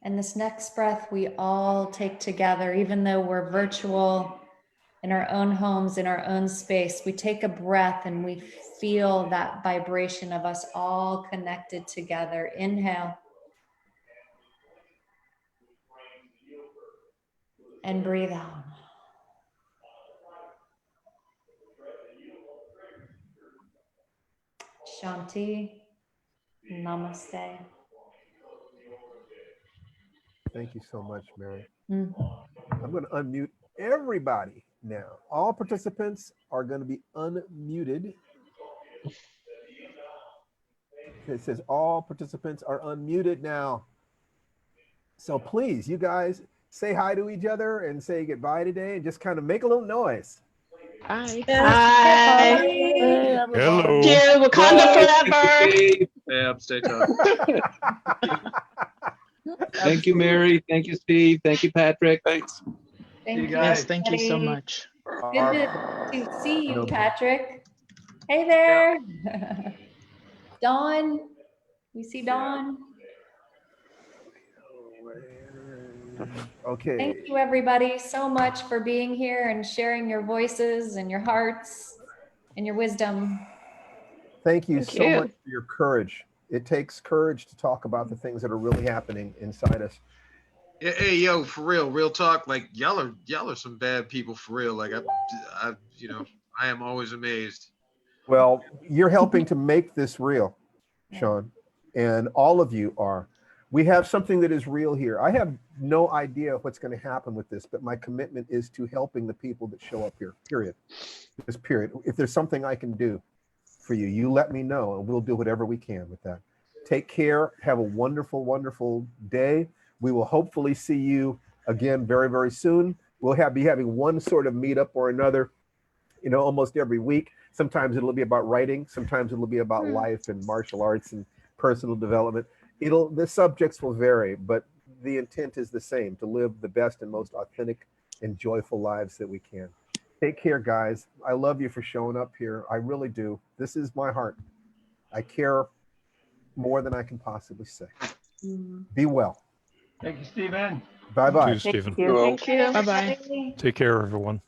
And this next breath we all take together, even though we're virtual in our own homes, in our own space. We take a breath and we feel that vibration of us all connected together. Inhale. And breathe out. Shanti. Namaste. Thank you so much, Mary. Mm. I'm going to unmute everybody now. All participants are going to be unmuted. It says all participants are unmuted now. So please, you guys, say hi to each other and say goodbye today and just kind of make a little noise. Hi. Hi. Hello. Yeah, Wakanda forever. Yeah, stay tough. Thank you, Mary. Thank you, Steve. Thank you, Patrick. Thanks. Thank you. Yes, thank you so Patty. much. Good to see you, Patrick. Hey there. Dawn. We see Dawn. Okay. Thank you, everybody, so much for being here and sharing your voices and your hearts and your wisdom. Thank you Thank so you. much for your courage. It takes courage to talk about the things that are really happening inside us. Hey, yo, for real talk. Like y'all are some bad people for real. Like I am always amazed. Well, you're helping to make this real, Sean, and all of you are. We have something that is real here. I have no idea what's going to happen with this, but my commitment is to helping the people that show up here, period. This period. If there's something I can do for you, you let me know and we'll do whatever we can with that. Take care. Have a wonderful, wonderful day. We will hopefully see you again very, very soon. We'll be having one sort of meetup or another, almost every week. Sometimes it'll be about writing. Sometimes it'll be about life and martial arts and personal development. The subjects will vary, but the intent is the same, to live the best and most authentic and joyful lives that we can. Take care, guys. I love you for showing up here. I really do. This is my heart. I care more than I can possibly say. Be well. Thank you, Stephen. Bye-bye. Too, Stephen. Thank you. Bye-bye. Take care, everyone.